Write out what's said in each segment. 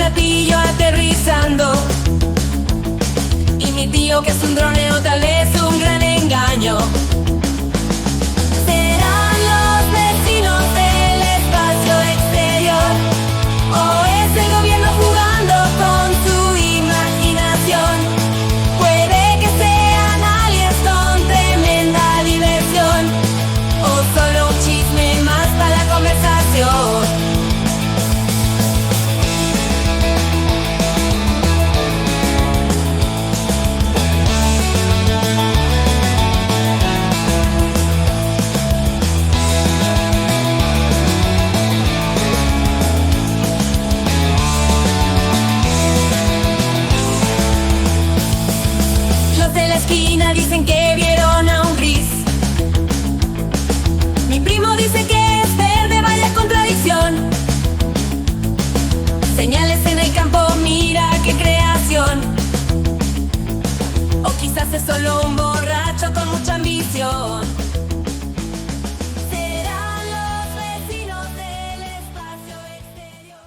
platillo aterrizando. Y mi tío que es un droneo tal vez un gran engaño. ¿Serán los vecinos del espacio exterior? ¿O es el gobierno jugando con su imaginación? Puede que sean aliens con tremenda diversión, o solo un chisme más para la conversación. Dicen que vieron a un gris. Mi primo dice que es verde, vaya contradicción. Señales en el campo, mira qué creación. O quizás es solo un borracho con mucha ambición. Serán los vecinos del espacio exterior.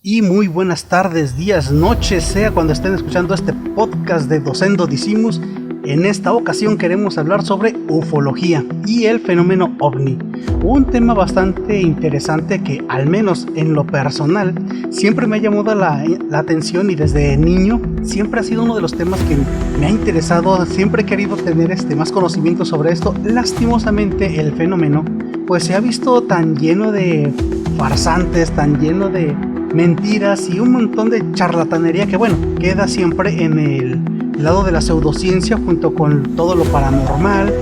Y muy buenas tardes, días, noches, sea cuando estén escuchando este podcast de Docendo Dicimus. En esta ocasión queremos hablar sobre ufología y el fenómeno ovni, un tema bastante interesante que, al menos en lo personal, siempre me ha llamado la atención, y desde niño siempre ha sido uno de los temas que me ha interesado. Siempre he querido tener más conocimiento sobre esto. Lastimosamente el fenómeno pues se ha visto tan lleno de farsantes, tan lleno de mentiras y un montón de charlatanería que, bueno, queda siempre en el lado de la pseudociencia junto con todo lo paranormal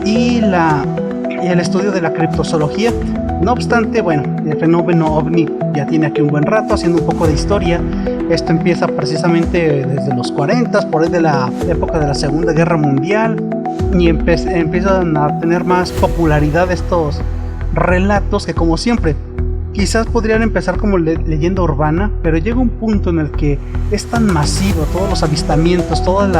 y el estudio de la criptozoología. No obstante, bueno, el fenómeno ovni ya tiene aquí un buen rato. Haciendo un poco de historia, esto empieza precisamente desde los 40, por ahí de la época de la Segunda Guerra Mundial, y empiezan a tener más popularidad estos relatos que, como siempre, quizás podrían empezar como leyenda urbana, pero llega un punto en el que es tan masivo todos los avistamientos, todos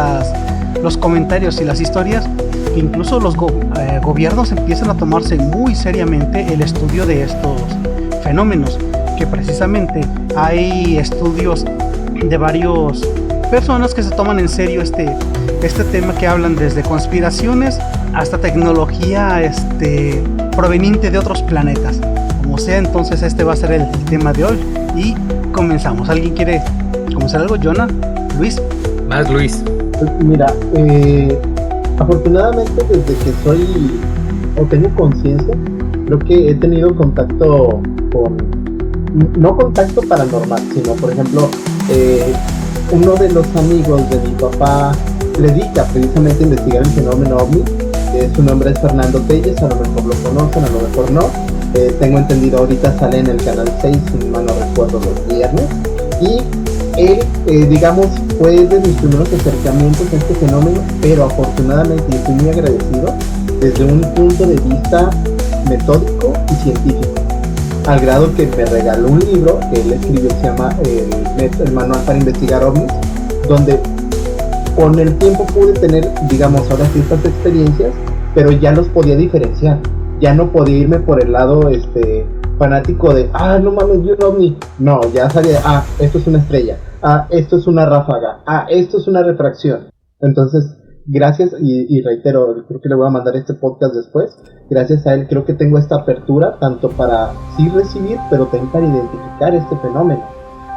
los comentarios y las historias, que incluso los gobiernos empiezan a tomarse muy seriamente el estudio de estos fenómenos, que precisamente hay estudios de varias personas que se toman en serio este tema, que hablan desde conspiraciones hasta tecnología proveniente de otros planetas. Como sea, entonces este va a ser el tema de hoy y comenzamos. ¿Alguien quiere comenzar algo? ¿Jonah? ¿Luis? Más Luis. Mira, afortunadamente desde que tengo conciencia, creo que he tenido contacto no contacto paranormal, sino, por ejemplo, uno de los amigos de mi papá se dedica precisamente a investigar el fenómeno ovni. Su nombre es Fernando Telles, a lo mejor lo conocen, a lo mejor no. Tengo entendido ahorita sale en el canal 6, si mal no recuerdo, los viernes. Y él, digamos, fue de mis primeros acercamientos a este fenómeno, pero afortunadamente estoy muy agradecido desde un punto de vista metódico y científico, al grado que me regaló un libro que él escribió, se llama el Manual para Investigar OVNIs, donde con el tiempo pude tener, digamos, ahora sí estas experiencias, pero ya los podía diferenciar. Ya no podía irme por el lado fanático de, no mames, vi un ovni. No, ya salía, esto es una estrella, esto es una ráfaga, esto es una refracción. Entonces, gracias, y reitero, creo que le voy a mandar este podcast después. Gracias a él creo que tengo esta apertura, tanto para sí recibir, pero también para identificar este fenómeno.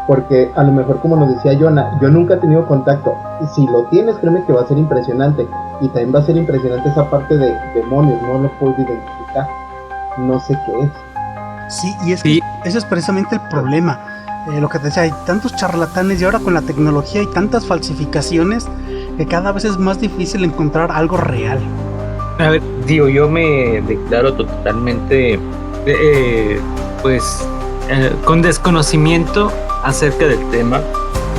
Porque a lo mejor, como nos decía Jonah, yo nunca he tenido contacto. Si lo tienes, créeme que va a ser impresionante. Y también va a ser impresionante esa parte de demonios, no lo puedo identificar. No sé qué es. Sí, y es que ese es precisamente el problema. Lo que te decía, hay tantos charlatanes y ahora con la tecnología hay tantas falsificaciones que cada vez es más difícil encontrar algo real. A ver, yo me declaro totalmente, con desconocimiento acerca del tema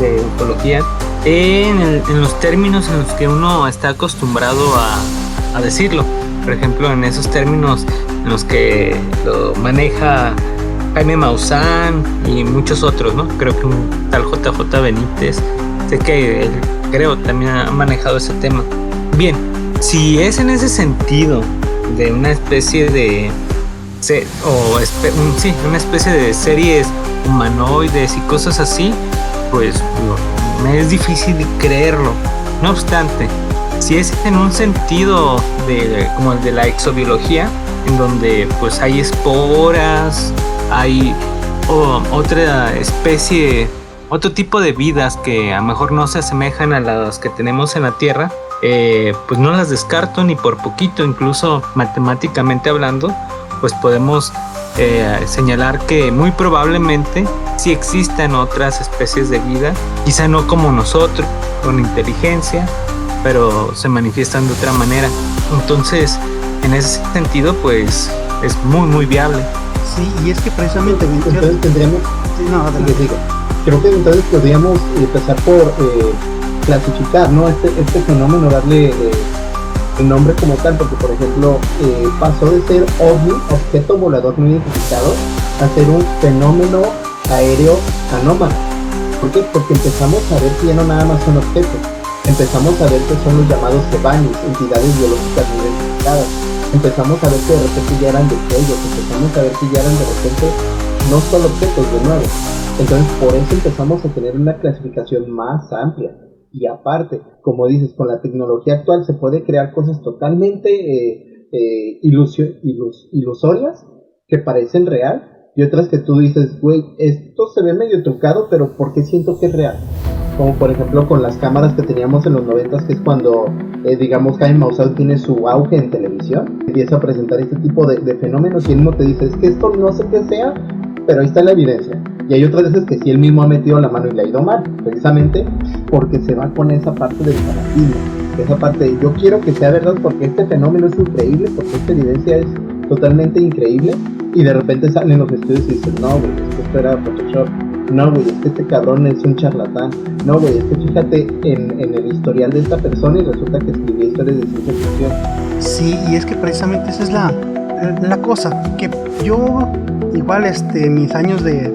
de ufología, en los términos en los que uno está acostumbrado a decirlo. Por ejemplo, en esos términos en los que lo maneja Jaime Maussan y muchos otros, ¿no? Creo que un tal JJ Benítez, sé que él, creo, también ha manejado ese tema. Bien, si es en ese sentido de una especie de una especie de series humanoides y cosas así, pues me es difícil creerlo. No obstante, si es en un sentido como el de la exobiología, en donde pues hay esporas, hay otra especie, otro tipo de vidas que a lo mejor no se asemejan a las que tenemos en la Tierra, pues no las descarto ni por poquito. Incluso matemáticamente hablando, pues podemos señalar que muy probablemente sí existan otras especies de vida, quizá no como nosotros, con inteligencia, pero se manifiestan de otra manera. Entonces, en ese sentido, pues es muy muy viable. Sí, y es que precisamente entonces tendríamos, sí, no, adelante. creo que entonces podríamos empezar por clasificar, ¿no? Este fenómeno, darle el nombre como tal, porque por ejemplo pasó de ser OVNI, objeto volador no identificado, a ser un fenómeno aéreo anómalo. ¿Por qué? Porque empezamos a ver que ya no nada más son objetos, empezamos a ver que son los llamados EVANIs, entidades biológicas no identificadas. Empezamos a ver que de repente ya eran destellos, empezamos a ver que ya eran de repente no solo objetos de nuevo. Entonces por eso empezamos a tener una clasificación más amplia. Y aparte, como dices, con la tecnología actual se puede crear cosas totalmente ilusorias que parecen real, y otras que tú dices, güey, esto se ve medio trucado, pero ¿por qué siento que es real? Como por ejemplo con las cámaras que teníamos en los 90s, que es cuando, digamos, Jaime Maussan tiene su auge en televisión, empieza a presentar este tipo de fenómenos, y él mismo te dice, es que esto no sé qué sea, pero ahí está la evidencia. Y hay otras veces que sí él mismo ha metido la mano y le ha ido mal, precisamente porque se va con esa parte del fanatismo, esa parte de yo quiero que sea verdad porque este fenómeno es increíble, porque esta evidencia es totalmente increíble, y de repente salen los estudios y dicen, no, güey, es que esto era Photoshop, no, güey, es que este cabrón es un charlatán, no, güey, es que fíjate en el historial de esta persona y resulta que escribió historias de ciencia ficción. Sí, y es que precisamente esa es la cosa, que yo igual mis años de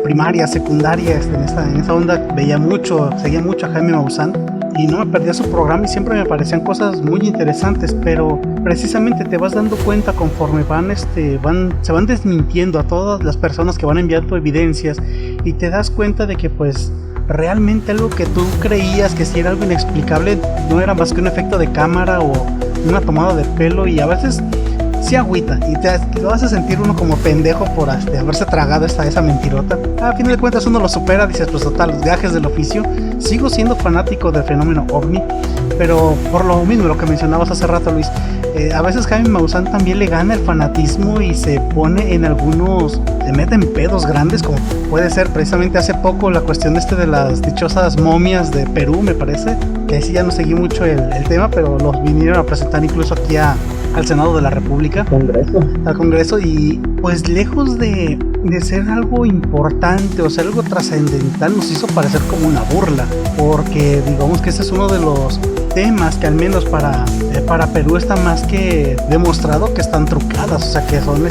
primaria, secundaria, en esa onda seguía mucho a Jaime Maussan, y no me perdía su programa y siempre me parecían cosas muy interesantes, pero precisamente te vas dando cuenta conforme se van desmintiendo a todas las personas que van enviando evidencias, y te das cuenta de que pues realmente algo que tú creías que sí era algo inexplicable no era más que un efecto de cámara o una tomada de pelo, y a veces sí agüita y lo hace sentir uno como pendejo por haberse tragado esa mentirota. A fin de cuentas uno lo supera, dices, pues total, los gajes del oficio. Sigo siendo fanático del fenómeno OVNI, pero por lo mismo, lo que mencionabas hace rato, Luis, a veces Jaime Maussan también le gana el fanatismo y se pone se mete en pedos grandes, como puede ser precisamente hace poco la cuestión de las dichosas momias de Perú, me parece, que ahí sí ya no seguí mucho el tema, pero los vinieron a presentar incluso aquí al Senado de la República, al Congreso, y pues lejos de ser algo importante o ser algo trascendental, nos hizo parecer como una burla, porque digamos que ese es uno de los temas que al menos para Perú está más que demostrado que están trucadas, o sea que son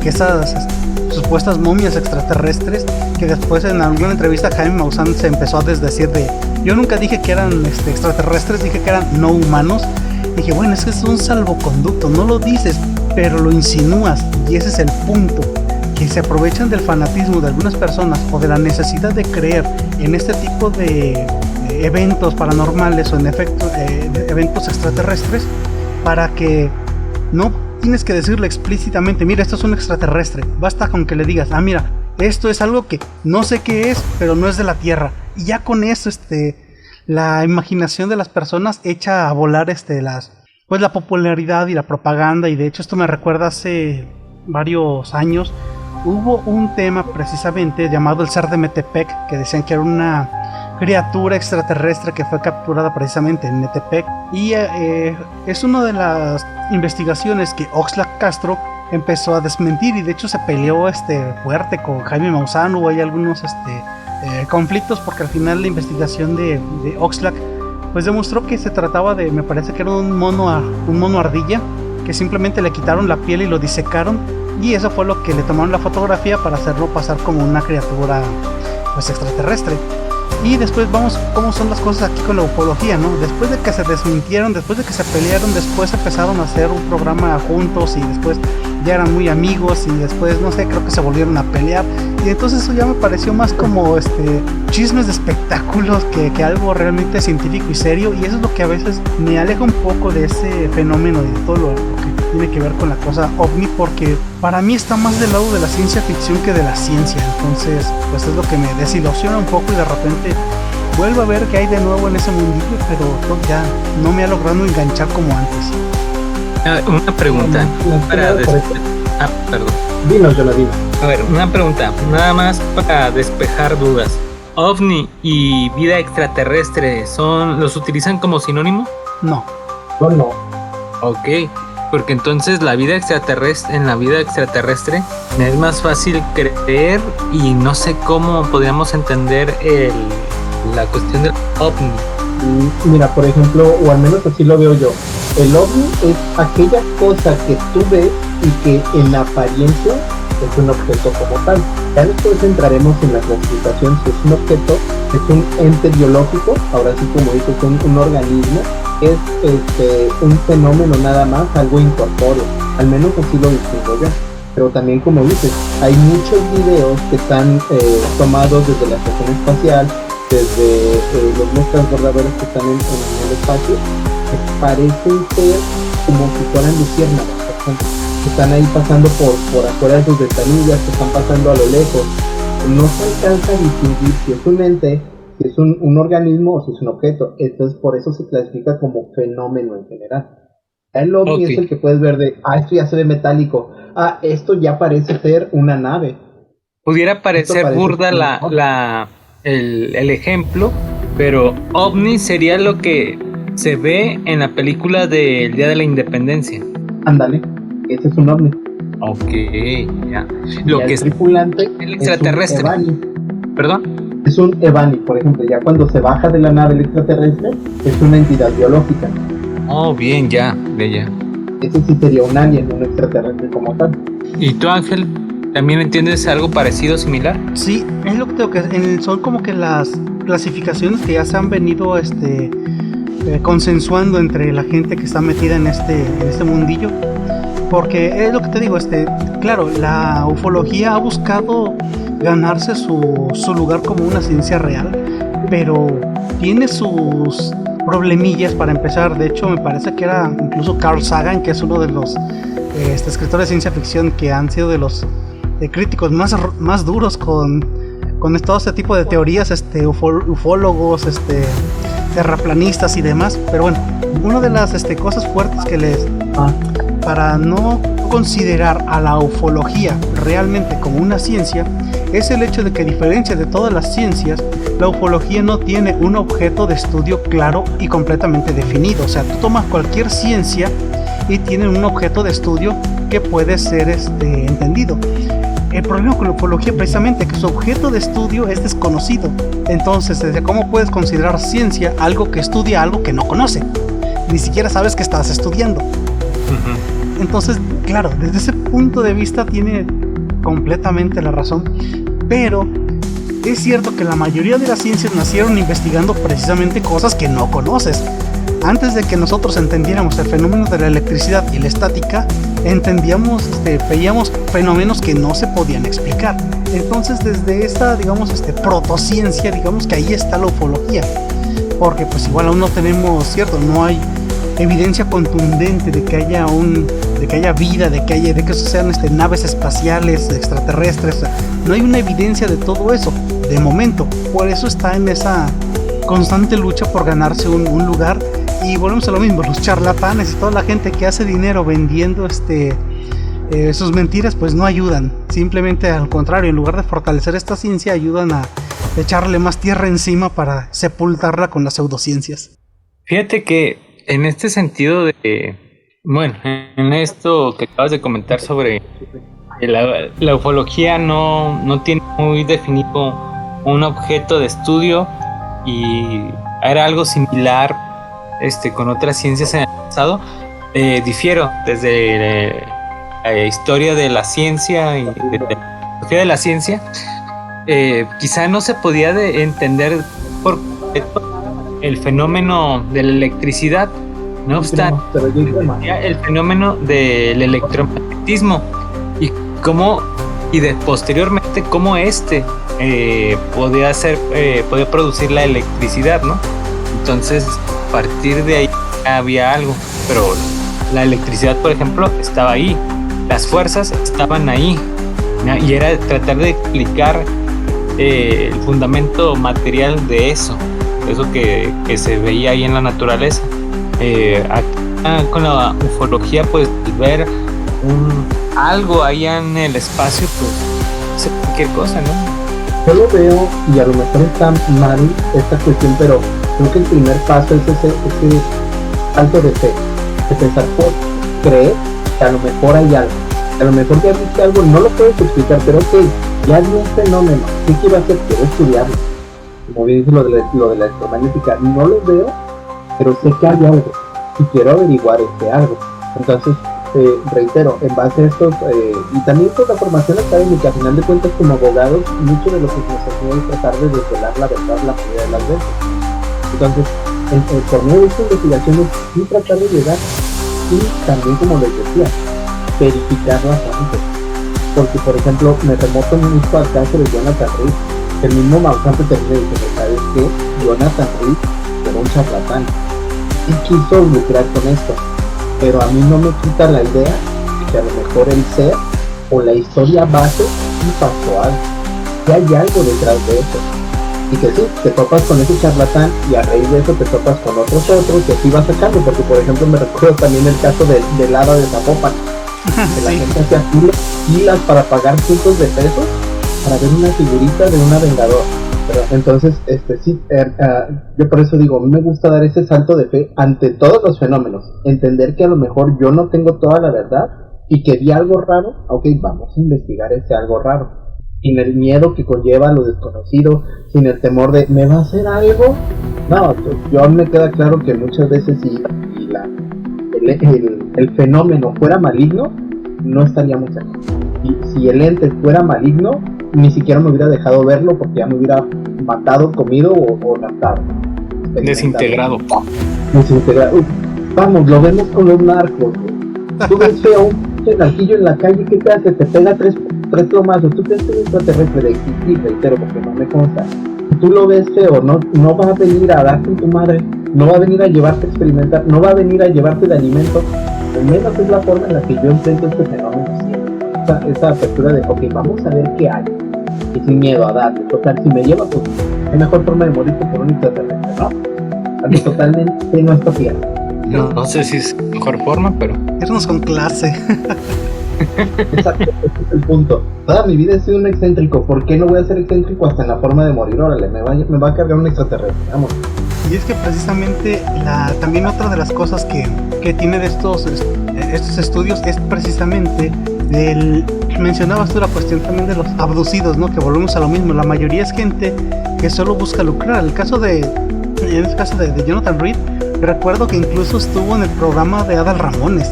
que esas supuestas momias extraterrestres, que después en alguna entrevista Jaime Maussan se empezó a desdecir yo nunca dije que eran extraterrestres, dije que eran no humanos. Dije, bueno, es que es un salvoconducto, no lo dices, pero lo insinúas, y ese es el punto, que se aprovechan del fanatismo de algunas personas o de la necesidad de creer en este tipo de eventos paranormales o en eventos extraterrestres, para que no tienes que decirle explícitamente, mira, esto es un extraterrestre, basta con que le digas, mira, esto es algo que no sé qué es, pero no es de la Tierra, y ya con eso la imaginación de las personas echa a volar la popularidad y la propaganda. Y de hecho esto me recuerda hace varios años hubo un tema precisamente llamado el Ser de Metepec, que decían que era una criatura extraterrestre que fue capturada precisamente en Metepec, y es una de las investigaciones que Oxlack Castro empezó a desmentir, y de hecho se peleó fuerte con Jaime Maussan. Hubo ahí algunos conflictos, porque al final la investigación de Oxlack pues demostró que se trataba me parece que era un mono ardilla, que simplemente le quitaron la piel y lo disecaron, y eso fue lo que le tomaron la fotografía para hacerlo pasar como una criatura pues extraterrestre. Y después vamos cómo son las cosas aquí con la ufología, ¿no? Después de que se desmintieron, después de que se pelearon, después empezaron a hacer un programa juntos, y después ya eran muy amigos y después, no sé, creo que se volvieron a pelear. Y entonces eso ya me pareció más como chismes de espectáculos que algo realmente científico y serio. Y eso es lo que a veces me aleja un poco de ese fenómeno y de todo lo que tiene que ver con la cosa ovni, porque para mí está más del lado de la ciencia ficción que de la ciencia. Entonces, pues es lo que me desilusiona un poco y de repente vuelvo a ver que hay de nuevo en ese mundillo, pero ya no me ha logrado enganchar como antes. Una pregunta. Perdón. Dinos, Jonathan. A ver, una pregunta, nada más para despejar dudas. ¿OVNI y vida extraterrestre los utilizan como sinónimo? No. No. Ok, porque entonces en la vida extraterrestre me es más fácil creer y no sé cómo podríamos entender la cuestión del OVNI. Mira, por ejemplo, o al menos así lo veo yo, el ovni es aquella cosa que tú ves y que en la apariencia es un objeto como tal. Ya después entraremos en la clasificación si es un objeto, es un ente biológico, ahora sí como dices, un organismo, es un fenómeno nada más, algo incorpóreo, al menos así lo distingo yo. Pero también, como dices, hay muchos videos que están tomados desde la estación espacial, desde los nuevos transbordadores que están en el espacio, que parecen ser como si fueran luciérnagas, por ejemplo, que están ahí pasando por afuera de sus ventanillas, que están pasando a lo lejos. No se alcanza a distinguir si es un ente, si es un organismo o si es un objeto. Entonces, por eso se clasifica como fenómeno en general. El ovni es el que puedes ver esto ya se ve metálico, esto ya parece ser una nave. Pudiera parecer burda el ejemplo, pero ovni sería lo que se ve en la película del Día de la Independencia. Ándale, ese es un ovni. Ok, ya. Lo que es tripulante, el extraterrestre. Es un Evani. ¿Perdón? Es un Evani, por ejemplo, ya cuando se baja de la nave el extraterrestre, es una entidad biológica. Oh, bien, ya. Ese sí sería un alien, un extraterrestre como tal. ¿Y tú, Ángel, también entiendes algo parecido, similar? Sí, es lo que tengo que son como que las clasificaciones que ya se han venido consensuando entre la gente que está metida en este mundillo, porque es lo que te digo, claro, la ufología ha buscado ganarse su lugar como una ciencia real, pero tiene sus problemillas para empezar. De hecho, me parece que era incluso Carl Sagan, que es uno de los escritores de ciencia ficción que han sido de los críticos más duros con todo este tipo de teorías, ufólogos, terraplanistas y demás. Pero bueno, una de las cosas fuertes que para no considerar a la ufología realmente como una ciencia es el hecho de que, a diferencia de todas las ciencias, la ufología no tiene un objeto de estudio claro y completamente definido. O sea, tú tomas cualquier ciencia y tiene un objeto de estudio que puede ser entendido. El problema con la ufología precisamente es que su objeto de estudio es desconocido. Entonces, ¿cómo puedes considerar ciencia algo que estudia algo que no conoce? Ni siquiera sabes que estás estudiando. Uh-huh. Entonces, claro, desde ese punto de vista tiene completamente la razón. Pero es cierto que la mayoría de las ciencias nacieron investigando precisamente cosas que no conoces. Antes de que nosotros entendiéramos el fenómeno de la electricidad y la estática, veíamos fenómenos que no se podían explicar. Entonces, desde esta, protociencia, que ahí está la ufología. Porque pues igual aún no tenemos, no hay evidencia contundente de que haya vida, de que eso sean naves espaciales, extraterrestres. No hay una evidencia de todo eso, de momento. Por eso está en esa constante lucha por ganarse un lugar. Y volvemos a lo mismo, los charlatanes y toda la gente que hace dinero vendiendo sus mentiras, pues no ayudan. Simplemente al contrario, en lugar de fortalecer esta ciencia, ayudan a echarle más tierra encima para sepultarla con las pseudociencias. Fíjate que en este sentido en esto que acabas de comentar sobre la ufología no tiene muy definido un objeto de estudio, y era algo similar con otras ciencias en el pasado. Difiero desde la historia de la ciencia y de la filosofía de la ciencia. Quizá no se podía entender por completo el fenómeno de la electricidad. No obstante, el fenómeno del electromagnetismo magnetismo y cómo posteriormente cómo podía producir la electricidad, ¿no? Entonces, a partir de ahí había algo, pero la electricidad, por ejemplo, estaba ahí, las fuerzas estaban ahí, ¿no? Y era tratar de explicar el fundamento material de eso que se veía ahí en la naturaleza. Con la ufología, pues ver algo ahí en el espacio, pues hace cualquier cosa, ¿no? Yo lo veo, y a lo mejor está mal esta cuestión, pero creo que el primer paso es ese salto de fe, de pensar, por creer que a lo mejor hay algo, a lo mejor ya viste algo, no lo puedes explicar, pero ok, ya vi un fenómeno, ¿qué quiero hacer? Quiero estudiarlo. Como bien dice lo de la electromagnética, no lo veo, pero sé que hay algo y quiero averiguar ese algo. Entonces, reitero, en base a estos, y también con la formación académica, a final de cuentas como abogados, mucho de lo que nos enseña es tratar de desvelar la verdad la mayoría de las veces. Entonces, por medio de estas investigaciones, sí tratar de llegar, y también, como les decía, verificar las fuentes. Porque, por ejemplo, me remoto mucho al caso de Jonathan Reed. El mismo Maussan termina diciendo, ¿sabes qué? Jonathan Reed era un charlatán y quiso lucrar con esto, pero a mí no me quita la idea de que a lo mejor el ser o la historia base sí pasó algo, que hay algo detrás de eso, y que sí, te topas con ese charlatán y a raíz de eso te topas con otros y así vas sacando, porque por ejemplo me recuerdo también el caso del hada de Zapopan, que la gente hacía filas para pagar cientos de pesos para ver una figurita de una vengadora. Pero entonces, sí, yo por eso digo, a mí me gusta dar ese salto de fe ante todos los fenómenos, entender que a lo mejor yo no tengo toda la verdad y que vi algo raro, ok, vamos a investigar ese algo raro, sin el miedo que conlleva lo desconocido, sin el temor de, ¿me va a hacer algo? No, yo me queda claro que muchas veces si el fenómeno fuera maligno, no estaríamos aquí. Y si el ente fuera maligno, ni siquiera me hubiera dejado verlo porque ya me hubiera matado, comido o matado. Desintegrado. Vamos, lo vemos con los narcos. Tú ves feo un narquillo en la calle, ¿qué te hace? Te pega tres plomazos. Tú crees que es extraterrestre de existir, reitero, porque no me consta. Tú lo ves feo, no va a venir a darte en tu madre, no va a venir a llevarte a experimentar, no va a venir a llevarte de alimento. Al menos es la forma en la que yo enfrento este fenómeno siempre. Esa apertura de, ok, vamos a ver qué hay, y sin miedo a darle. Total, si me lleva, pues es mejor forma de morir que por un extraterrestre, ¿no? Algo totalmente no está fiel. No sé si es mejor forma, pero irnos con clase. Exacto, ese es el punto. Toda mi vida he sido un excéntrico. ¿Por qué no voy a ser excéntrico hasta en la forma de morir? Órale, me va a cargar un extraterrestre, vamos. Y es que precisamente también otra de las cosas que tiene de estos estudios es precisamente mencionabas tú la cuestión también de los abducidos, ¿no? Que volvemos a lo mismo, la mayoría es gente que solo busca lucrar. En este caso de Jonathan Reed, recuerdo que incluso estuvo en el programa de Adal Ramones,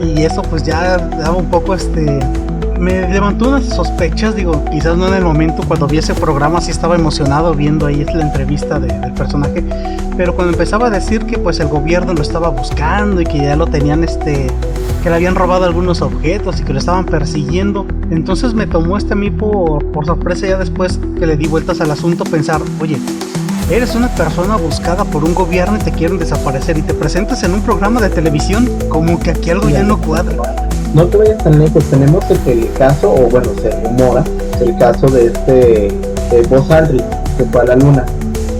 y eso pues ya daba un poco me levantó unas sospechas, digo, quizás no en el momento cuando vi ese programa sí estaba emocionado viendo ahí la entrevista del personaje, pero cuando empezaba a decir que pues el gobierno lo estaba buscando y que ya lo tenían que le habían robado algunos objetos y que lo estaban persiguiendo, entonces me tomó a mí por sorpresa, ya después que le di vueltas al asunto, pensar, oye, eres una persona buscada por un gobierno y te quieren desaparecer y te presentas en un programa de televisión, como que aquí algo ya no cuadra. No te vayas tan lejos, tenemos el caso, o bueno, se rumora, el caso de Buzz Aldrin, que fue a la luna,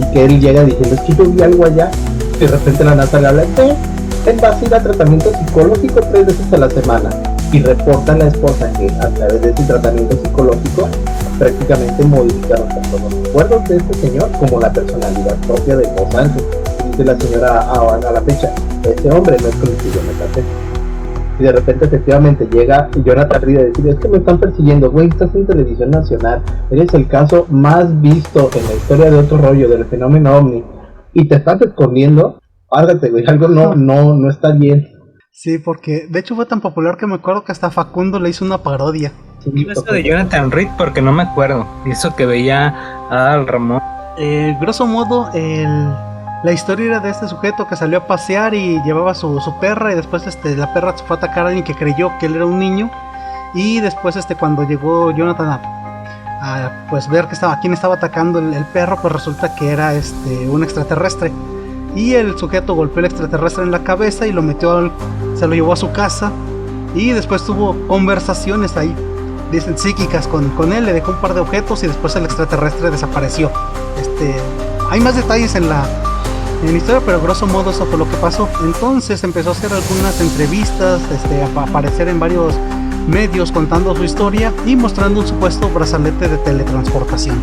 y que él llega diciendo, es que yo vi algo allá, y de repente la NASA le habla, él va a ir a tratamiento psicológico 3 veces a la semana, y reporta a la esposa que a través de ese tratamiento psicológico prácticamente modificaron tanto los recuerdos de este señor como la personalidad propia de Buzz Aldrin. Y dice la señora a la fecha, ese hombre no es con el que yo me traté. Y de repente efectivamente llega Jonathan Reed a decir, es que me están persiguiendo, güey, estás en televisión nacional, eres el caso más visto en la historia de otro rollo, del fenómeno OVNI, y te estás escondiendo, párate, güey, algo no está bien. Sí, porque de hecho fue tan popular que me acuerdo que hasta Facundo le hizo una parodia. Sí, eso de Jonathan Reed porque no me acuerdo, y eso que veía a Ramón. Grosso modo, la historia era de este sujeto que salió a pasear y llevaba su perra, y después la perra se fue a atacar a alguien que creyó que él era un niño, Y después cuando llegó Jonathan a pues ver quién estaba atacando el perro, pues resulta que era un extraterrestre. Y el sujeto golpeó al extraterrestre en la cabeza y se lo llevó a su casa. Y después tuvo conversaciones ahí, dicen, psíquicas con él, le dejó un par de objetos y después el extraterrestre desapareció. Hay más detalles en la historia, pero grosso modo eso fue lo que pasó. Entonces empezó a hacer algunas entrevistas, a aparecer en varios medios contando su historia y mostrando un supuesto brazalete de teletransportación.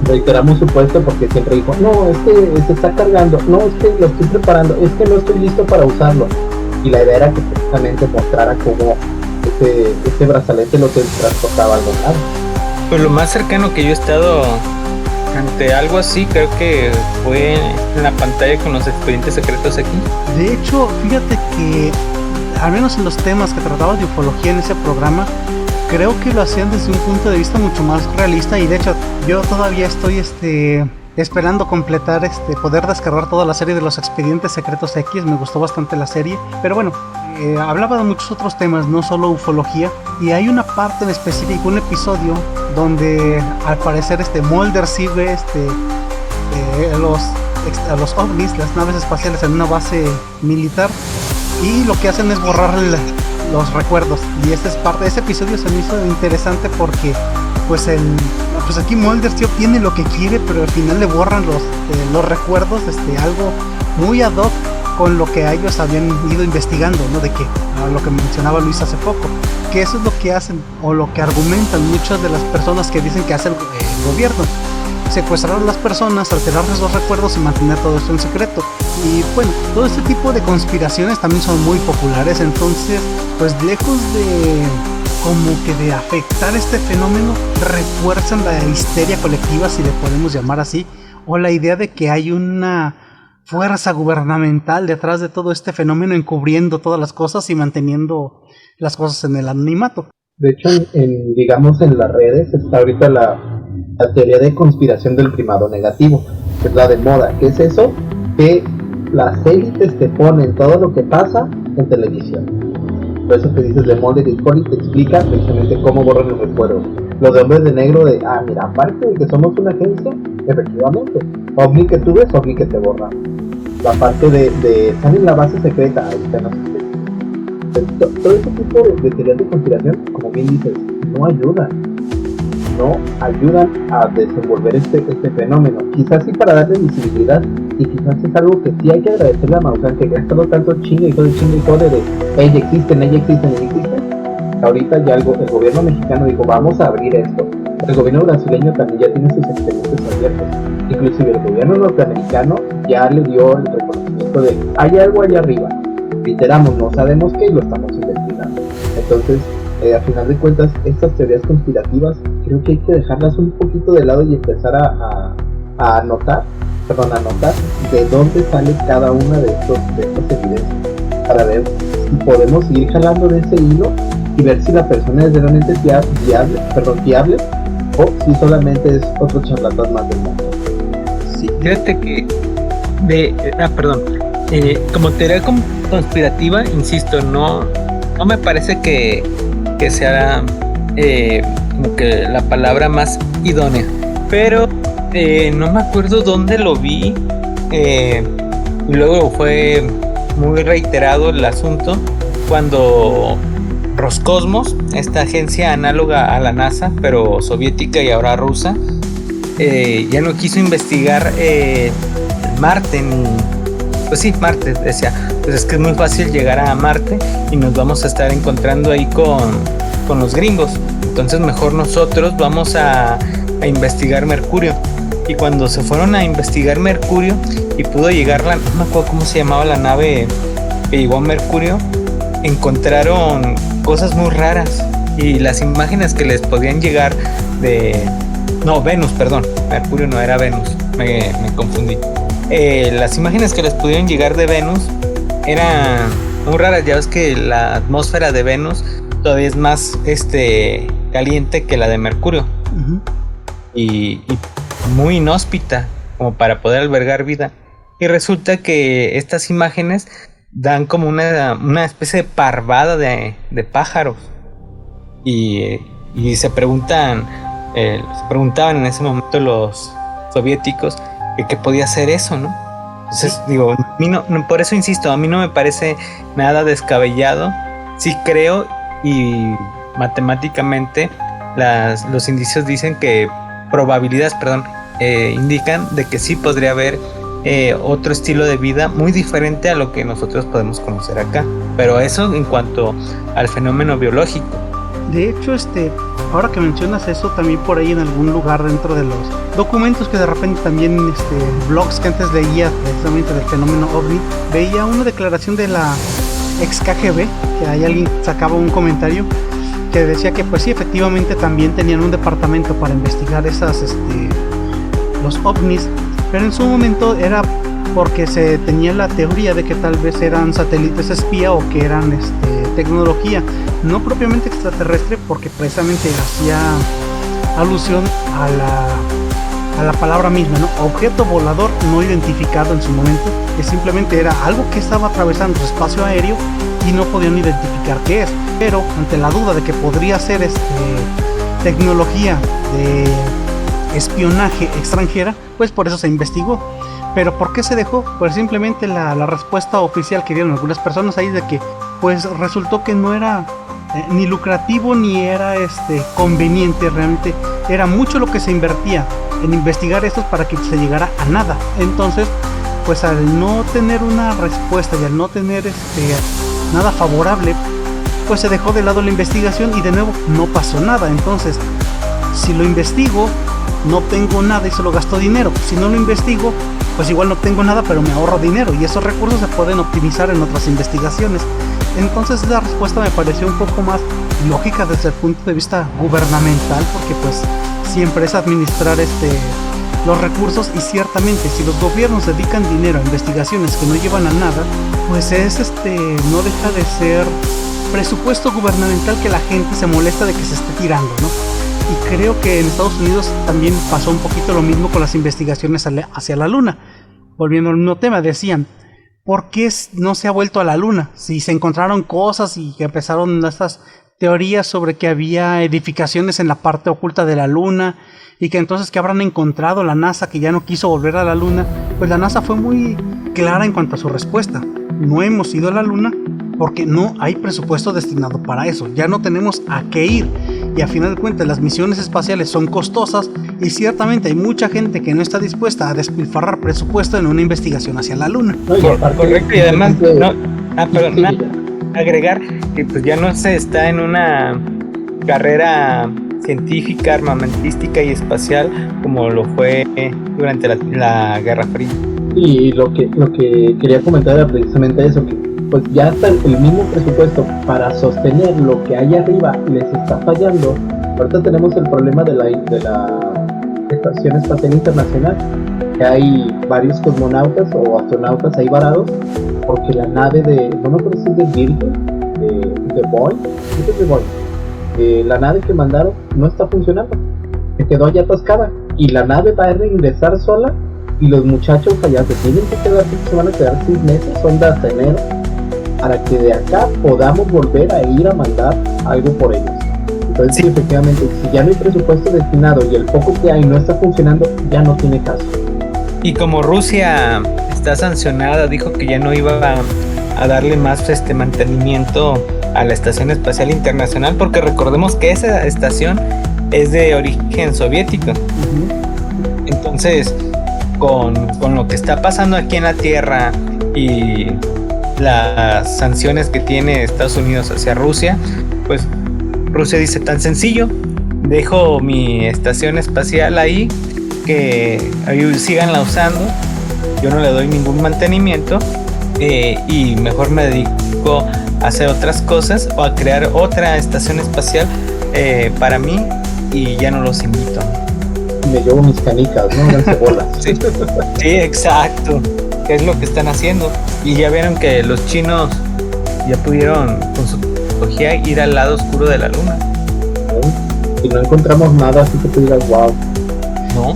Reiteramos supuesto porque siempre dijo, no, es que se está cargando, no, es que lo estoy preparando, es que no estoy listo para usarlo. Y la idea era que precisamente mostrara cómo ese brazalete lo transportaba al lugar. Pues lo más cercano que yo he estado ante algo así, creo que fue en la pantalla con los expedientes secretos aquí. De hecho, fíjate que al menos en los temas que trataba de ufología en ese programa, creo que lo hacían desde un punto de vista mucho más realista. Y de hecho yo todavía estoy esperando completar poder descargar toda la serie de los expedientes secretos X. Me gustó bastante la serie, pero bueno, hablaba de muchos otros temas, no solo ufología. Y hay una parte en específico, un episodio donde al parecer Mulder sigue los ovnis, las naves espaciales, en una base militar, y lo que hacen es borrar los recuerdos. Y ese episodio se me hizo interesante porque pues aquí Mulder sí obtiene lo que quiere, pero al final le borran los recuerdos, algo muy ad hoc con lo que ellos habían ido investigando, ¿no? De que lo que mencionaba Luis hace poco, que eso es lo que hacen o lo que argumentan muchas de las personas que dicen que hace el gobierno: secuestrar a las personas, alterarles los recuerdos y mantener todo esto en secreto. Y bueno, todo este tipo de conspiraciones también son muy populares. Entonces, pues lejos de afectar este fenómeno, refuerzan la histeria colectiva, si le podemos llamar así, o la idea de que hay una fuerza gubernamental detrás de todo este fenómeno, encubriendo todas las cosas y manteniendo las cosas en el anonimato. De hecho, digamos en las redes está ahorita la teoría de conspiración del primado negativo, que es la de moda. ¿Qué es eso? Que las élites te ponen todo lo que pasa en televisión. Por eso te dices de Mulder y Scully, te explica precisamente cómo borran los recuerdos. Lo de Hombres de Negro mira, aparte de que somos una agencia, efectivamente, ovni que tú ves, ovni que te borra. La parte de están en la base secreta, ahí está, no sé. Todo ese tipo de teorías de conspiración, como bien dices, no ayudan a desenvolver este fenómeno. Quizás sí para darle visibilidad, y quizás es algo que sí hay que agradecerle a Maussan, que ha estado tanto chingue y jode de ella existen. Ahorita ya el gobierno mexicano dijo, vamos a abrir esto. El gobierno brasileño también ya tiene sus expedientes abiertos. Inclusive el gobierno norteamericano ya le dio el reconocimiento de hay algo allá arriba. Reiteramos, no sabemos qué y lo estamos investigando. Entonces, a final de cuentas, estas teorías conspirativas creo que hay que dejarlas un poquito de lado y empezar a anotar de dónde sale cada una de estas evidencias, para ver si podemos seguir jalando de ese hilo y ver si la persona es realmente fiable o si solamente es otro charlatán más del mundo. Sí, fíjate que como teoría conspirativa, insisto, no me parece que sea como que la palabra más idónea, pero no me acuerdo dónde lo vi, y luego fue muy reiterado el asunto cuando Roscosmos, esta agencia análoga a la NASA pero soviética y ahora rusa, ya no quiso investigar Marte, Marte, decía, pues es que es muy fácil llegar a Marte y nos vamos a estar encontrando ahí con los gringos, entonces mejor nosotros vamos a investigar Mercurio. Y cuando se fueron a investigar Mercurio y pudo llegar no me acuerdo cómo se llamaba la nave que llegó a Mercurio, encontraron cosas muy raras y las imágenes que les podían llegar Venus, perdón, Mercurio no era Venus, me confundí. Las imágenes que les pudieron llegar de Venus eran muy raras. Ya ves que la atmósfera de Venus todavía es más caliente que la de Mercurio. Uh-huh. y muy inhóspita como para poder albergar vida, y resulta que estas imágenes dan como una especie de parvada de pájaros, y se preguntaban en ese momento los soviéticos que qué podía ser eso, ¿no? Entonces, digo, a mí no, por eso insisto, a mí no me parece nada descabellado. Sí creo, y matemáticamente los indicios dicen que probabilidades, indican de que sí podría haber otro estilo de vida muy diferente a lo que nosotros podemos conocer acá. Pero eso en cuanto al fenómeno biológico. De hecho, ahora que mencionas eso, también por ahí en algún lugar dentro de los documentos que de repente también, blogs que antes leía precisamente del fenómeno OVNI, veía una declaración de la ex KGB, que ahí alguien sacaba un comentario que decía que pues sí, efectivamente también tenían un departamento para investigar los ovnis, pero en su momento era porque se tenía la teoría de que tal vez eran satélites espía o que eran tecnología no propiamente extraterrestre, porque precisamente hacía alusión a la palabra misma, ¿no? Objeto volador no identificado en su momento, que simplemente era algo que estaba atravesando su espacio aéreo y no podían identificar qué es. Pero ante la duda de que podría ser tecnología de espionaje extranjera, pues por eso se investigó. Pero ¿por qué se dejó? Pues simplemente la respuesta oficial que dieron algunas personas ahí de que pues resultó que no era ni lucrativo ni era conveniente. Realmente era mucho lo que se invertía en investigar estos para que se llegara a nada. Entonces pues al no tener una respuesta y al no tener nada favorable, pues se dejó de lado la investigación y de nuevo no pasó nada. Entonces, si lo investigo, no tengo nada y solo gasto dinero. Si no lo investigo, pues igual no tengo nada, pero me ahorro dinero y esos recursos se pueden optimizar en otras investigaciones. Entonces la respuesta me pareció un poco más lógica desde el punto de vista gubernamental, porque pues siempre es administrar los recursos, y ciertamente si los gobiernos dedican dinero a investigaciones que no llevan a nada, pues es no deja de ser presupuesto gubernamental que la gente se molesta de que se esté tirando, ¿no? Y creo que en Estados Unidos también pasó un poquito lo mismo con las investigaciones hacia la luna. Volviendo al mismo tema, decían, ¿por qué no se ha vuelto a la luna? Si se encontraron cosas y que empezaron estas teorías sobre que había edificaciones en la parte oculta de la luna y que entonces que habrán encontrado la NASA, que ya no quiso volver a la luna. Pues la NASA fue muy clara en cuanto a su respuesta: no hemos ido a la luna porque no hay presupuesto destinado para eso, ya no tenemos a qué ir, y a final de cuentas las misiones espaciales son costosas y ciertamente hay mucha gente que no está dispuesta a despilfarrar presupuesto en una investigación hacia la luna. No, y aparte, correcto, y además agregar que pues ya no se está en una carrera científica, armamentística y espacial como lo fue durante la Guerra Fría. Y lo que quería comentar era precisamente eso, que pues ya hasta el mismo presupuesto para sostener lo que hay arriba les está fallando. Ahorita tenemos el problema de la Estación Espacial Internacional, que hay varios cosmonautas o astronautas ahí varados porque la nave no me acuerdo si es de Virgin, de Boeing, es de Boeing, la nave que mandaron no está funcionando, se quedó allá atascada y la nave va a reingresar sola y los muchachos allá se van a quedar 6 meses, son de hasta enero, para que de acá podamos volver a ir a mandar algo por ellos. Entonces sí, efectivamente, si ya no hay presupuesto destinado y el poco que hay no está funcionando, ya no tiene caso. Y como Rusia está sancionada, dijo que ya no iba a darle más mantenimiento a la Estación Espacial Internacional, porque recordemos que esa estación es de origen soviético. Uh-huh. Entonces, con lo que está pasando aquí en la Tierra y las sanciones que tiene Estados Unidos hacia Rusia, pues Rusia dice: tan sencillo, dejo mi estación espacial ahí, que ahí síganla usando, yo no le doy ningún mantenimiento, y mejor me dedico a hacer otras cosas o a crear otra estación espacial para mí, y ya no los invito. Me llevo mis canicas, ¿no? Las cebolas. Sí, exacto, que es lo que están haciendo. Y ya vieron que los chinos ya pudieron con su tecnología ir al lado oscuro de la luna. Y no encontramos nada así que tú digas wow. No,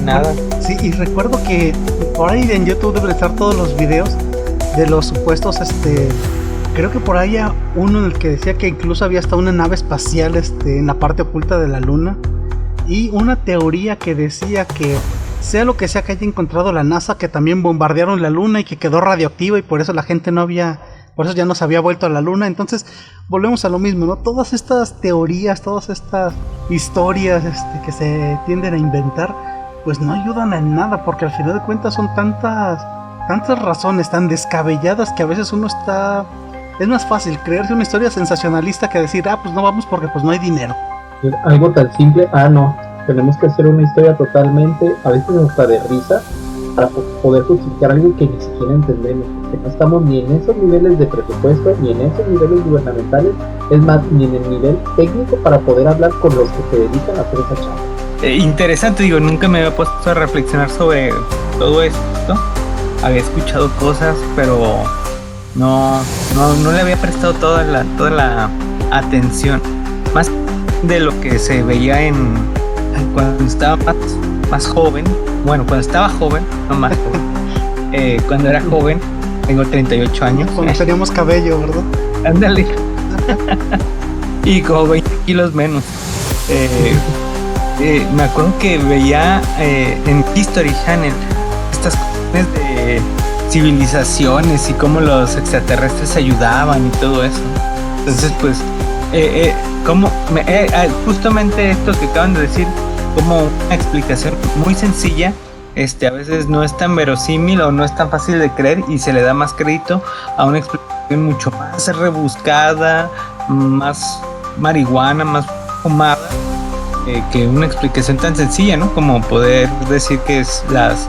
nada. Sí, y recuerdo que por ahí en YouTube deben estar todos los videos de los supuestos creo que por ahí hay uno en el que decía que incluso había hasta una nave espacial en la parte oculta de la luna, y una teoría que decía que sea lo que sea que haya encontrado la NASA, que también bombardearon la luna y que quedó radioactiva y por eso la gente por eso ya no se había vuelto a la luna. Entonces volvemos a lo mismo, ¿no? Todas estas teorías, todas estas historias que se tienden a inventar, pues no ayudan en nada, porque al final de cuentas son tantas razones tan descabelladas que a veces es más fácil creerse una historia sensacionalista que decir, pues no vamos porque pues no hay dinero. Algo tan simple, no, tenemos que hacer una historia totalmente, a veces hasta de risa, para poder justificar algo que ni siquiera entendemos, porque no estamos ni en esos niveles de presupuesto, ni en esos niveles gubernamentales, es más, ni en el nivel técnico para poder hablar con los que se dedican a hacer esa chamba. Interesante, nunca me había puesto a reflexionar sobre todo esto. Había escuchado cosas, pero no le había prestado toda la atención, más de lo que se veía cuando estaba más joven. Bueno, cuando estaba joven, no más joven. Cuando era joven, tengo 38 años. Cuando teníamos cabello, ¿verdad? Ándale. Y como 20 kilos menos. Me acuerdo que veía en History Channel estas cuestiones de civilizaciones y cómo los extraterrestres ayudaban y todo eso. Entonces, pues, justamente esto que acaban de decir, como una explicación muy sencilla, a veces no es tan verosímil o no es tan fácil de creer, y se le da más crédito a una explicación mucho más rebuscada, más marihuana, más fumada, que una explicación tan sencilla, ¿no? Como poder decir que las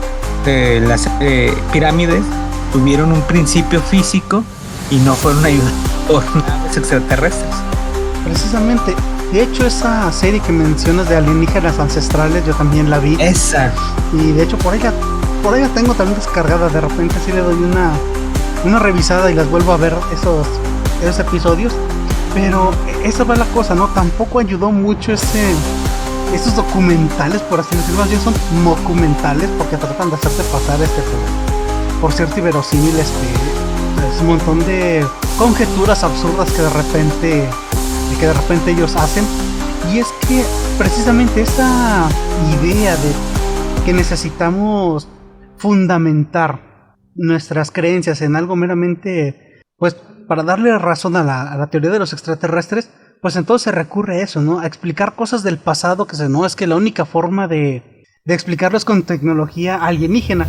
pirámides tuvieron un principio físico y no fueron ayudadas por naves extraterrestres. Precisamente, de hecho esa serie que mencionas de alienígenas ancestrales yo también la vi. Esa. Y de hecho por ahí la tengo también descargada. De repente sí le doy una revisada y las vuelvo a ver esos episodios. Pero esa va la cosa, ¿no? Tampoco ayudó mucho estos documentales, por así decirlo. Más bien son documentales porque tratan de hacerte pasar por cierto y verosímil, es un montón de conjeturas absurdas que de repente ellos hacen. Y es que precisamente esa idea de que necesitamos fundamentar nuestras creencias en algo meramente, pues para darle razón a la teoría de los extraterrestres, pues entonces se recurre a eso, ¿no? A explicar cosas del pasado que es que la única forma de explicarlo es con tecnología alienígena.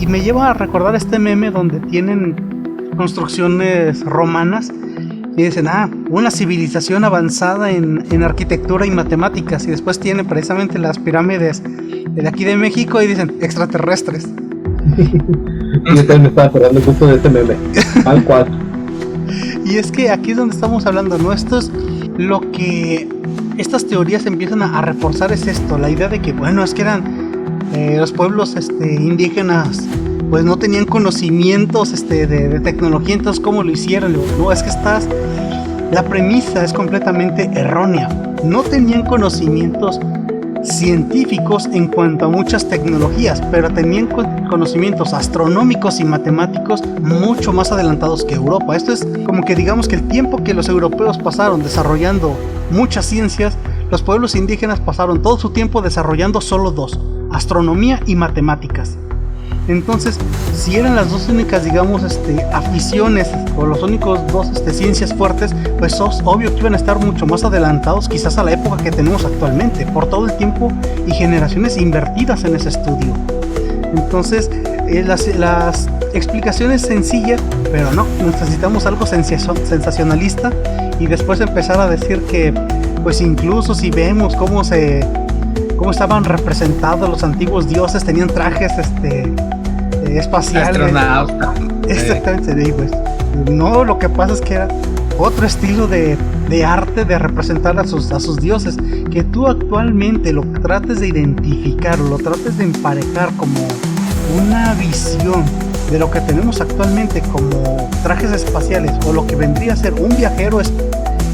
Y me lleva a recordar este meme donde tienen construcciones romanas y dicen, una civilización avanzada en arquitectura y matemáticas, y después tienen precisamente las pirámides de aquí de México y dicen extraterrestres. Yo también me estaba acordando justo de este meme, al cual. Y es que aquí es donde estamos hablando, ¿no? Esto es lo que estas teorías empiezan a reforzar, es esto, la idea de que, bueno, es que eran los pueblos indígenas, pues no tenían conocimientos de tecnología, entonces ¿cómo lo hicieron? No, es que la premisa es completamente errónea. No tenían conocimientos científicos en cuanto a muchas tecnologías, pero tenían conocimientos astronómicos y matemáticos mucho más adelantados que Europa. Esto es como que digamos que el tiempo que los europeos pasaron desarrollando muchas ciencias, los pueblos indígenas pasaron todo su tiempo desarrollando solo dos: astronomía y matemáticas. Entonces, si eran las dos únicas, digamos, aficiones o los únicos dos ciencias fuertes, pues es obvio que iban a estar mucho más adelantados quizás a la época que tenemos actualmente, por todo el tiempo y generaciones invertidas en ese estudio. Entonces, las explicaciones sencillas, pero no, necesitamos algo sensacionalista, y después empezar a decir que, pues incluso si vemos cómo estaban representados los antiguos dioses, tenían trajes espaciales. Astronauta. Exactamente, pues no, lo que pasa es que era otro estilo de arte de representar a sus dioses, que tú actualmente lo trates de identificar o lo trates de emparejar como una visión de lo que tenemos actualmente como trajes espaciales o lo que vendría a ser un viajero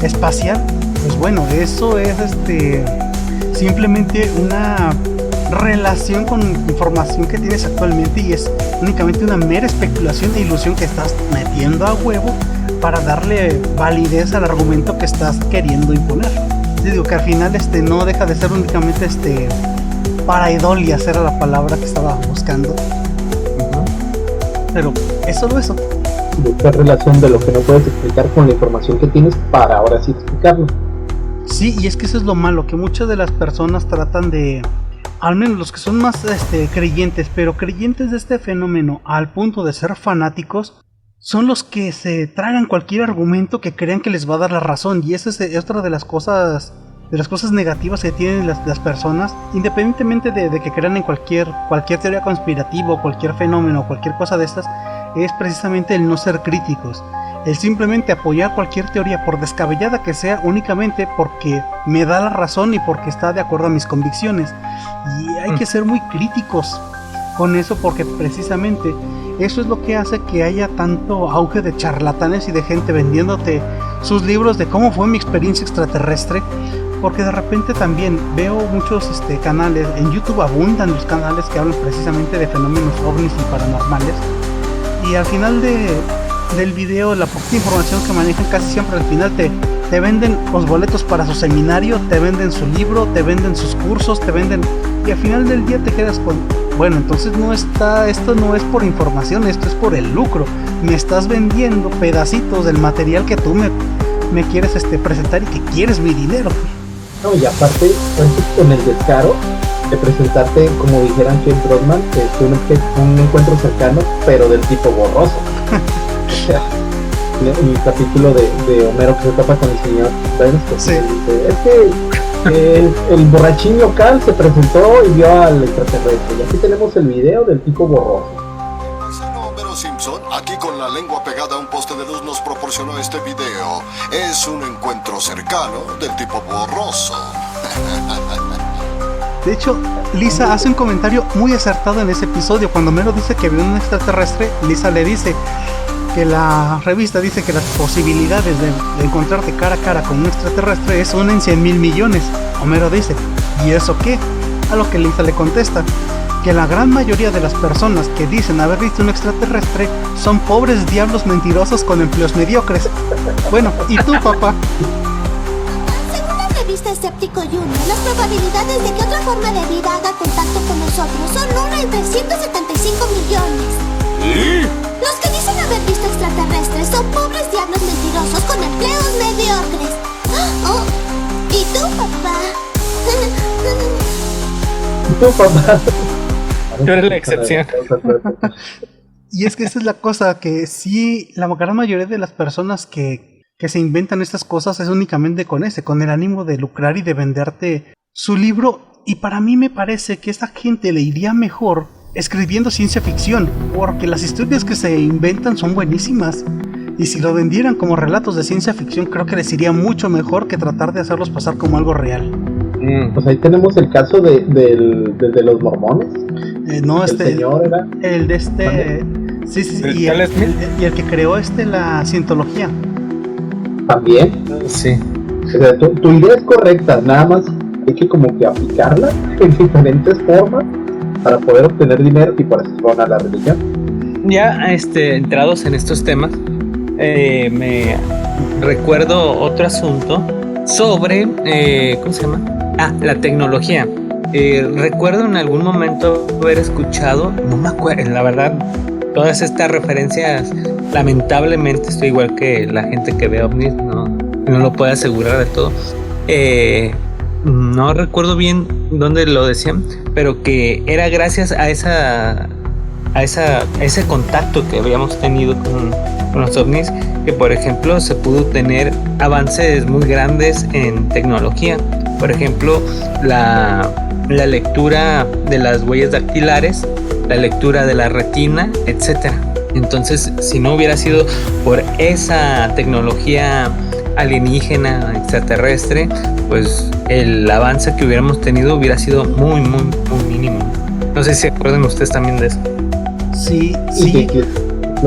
espacial, pues bueno, eso es simplemente una relación con información que tienes actualmente, y es únicamente una mera especulación e ilusión que estás metiendo a huevo para darle validez al argumento que estás queriendo imponer. Te digo que al final no deja de ser únicamente pareidolia, era la palabra que estaba buscando. Pero es solo eso. Esta relación de lo que no puedes explicar con la información que tienes para ahora sí explicarlo. Sí, y es que eso es lo malo, que muchas de las personas tratan de, al menos los que son más creyentes, pero creyentes de este fenómeno al punto de ser fanáticos, son los que se tragan cualquier argumento que crean que les va a dar la razón. Y esa es otra de las cosas negativas que tienen las personas, independientemente de que crean en cualquier teoría conspirativa o cualquier fenómeno o cualquier cosa de estas, es precisamente el no ser críticos, el simplemente apoyar cualquier teoría, por descabellada que sea, únicamente porque me da la razón y porque está de acuerdo a mis convicciones. Y hay que ser muy críticos con eso, porque precisamente eso es lo que hace que haya tanto auge de charlatanes y de gente vendiéndote sus libros de cómo fue mi experiencia extraterrestre. Porque de repente también veo muchos canales, en YouTube abundan los canales que hablan precisamente de fenómenos ovnis y paranormales, y al final del video, la poquita información que manejan, casi siempre al final te venden los boletos para su seminario, te venden su libro, te venden sus cursos, y al final del día te quedas con, bueno, entonces esto no es por información, esto es por el lucro, me estás vendiendo pedacitos del material que tú me quieres presentar y que quieres mi dinero. No, y aparte, con el descaro de presentarte, como dijeran Ken Brockman, que es un encuentro cercano, pero del tipo borroso. O sea, el capítulo de Homero que se topa con el señor Burns, que sí. Dice, es que el borrachín local se presentó y vio al extraterrestre. Y aquí tenemos el video del tipo borroso. Homero Simpson, aquí con la lengua pegada a un poste de luz, nos proporcionó este video. Es un encuentro cercano del tipo borroso. De hecho, Lisa hace un comentario muy acertado en ese episodio. Cuando Homero dice que vio un extraterrestre, Lisa le dice que la revista dice que las posibilidades de encontrarte cara a cara con un extraterrestre es una en 100,000 millones. Homero dice, ¿y eso qué? A lo que Lisa le contesta que la gran mayoría de las personas que dicen haber visto un extraterrestre son pobres diablos mentirosos con empleos mediocres. Bueno, ¿y tú, papá? Según la revista Escéptico Junior, las probabilidades de que otra forma de vida haga contacto con nosotros son 1 en 375 millones. Los que dicen haber visto extraterrestres son pobres diablos mentirosos con empleos mediocres. Oh, ¿y tú, papá? ¿Y tú, papá? Tú eres la excepción. Y es que esa es la cosa, que sí, la gran mayoría de las personas que se inventan estas cosas es únicamente con el ánimo de lucrar y de venderte su libro. Y para mí me parece que esta gente le iría mejor escribiendo ciencia ficción, porque las historias que se inventan son buenísimas. Y si lo vendieran como relatos de ciencia ficción, creo que les iría mucho mejor que tratar de hacerlos pasar como algo real. Pues ahí tenemos el caso de los mormones. No, el señor era el de sí, y el que creó la cientología. También. Sí. O sea, tu idea es correcta, nada más hay que como que aplicarla en diferentes formas para poder obtener dinero, y por eso van a la religión. Ya entrados en estos temas, me recuerdo otro asunto sobre ¿cómo se llama? La tecnología. Recuerdo en algún momento haber escuchado, no me acuerdo, la verdad, todas estas referencias, lamentablemente estoy igual que la gente que ve ovnis, no lo puede asegurar de todo. No recuerdo bien dónde lo decían, pero que era gracias a ese contacto que habíamos tenido con los ovnis, que por ejemplo se pudo tener avances muy grandes en tecnología. Por ejemplo, la lectura de las huellas dactilares, la lectura de la retina, etcétera. Entonces, si no hubiera sido por esa tecnología alienígena, extraterrestre, pues el avance que hubiéramos tenido hubiera sido muy, muy, muy mínimo. No sé si se acuerdan ustedes también de eso. Sí. Y que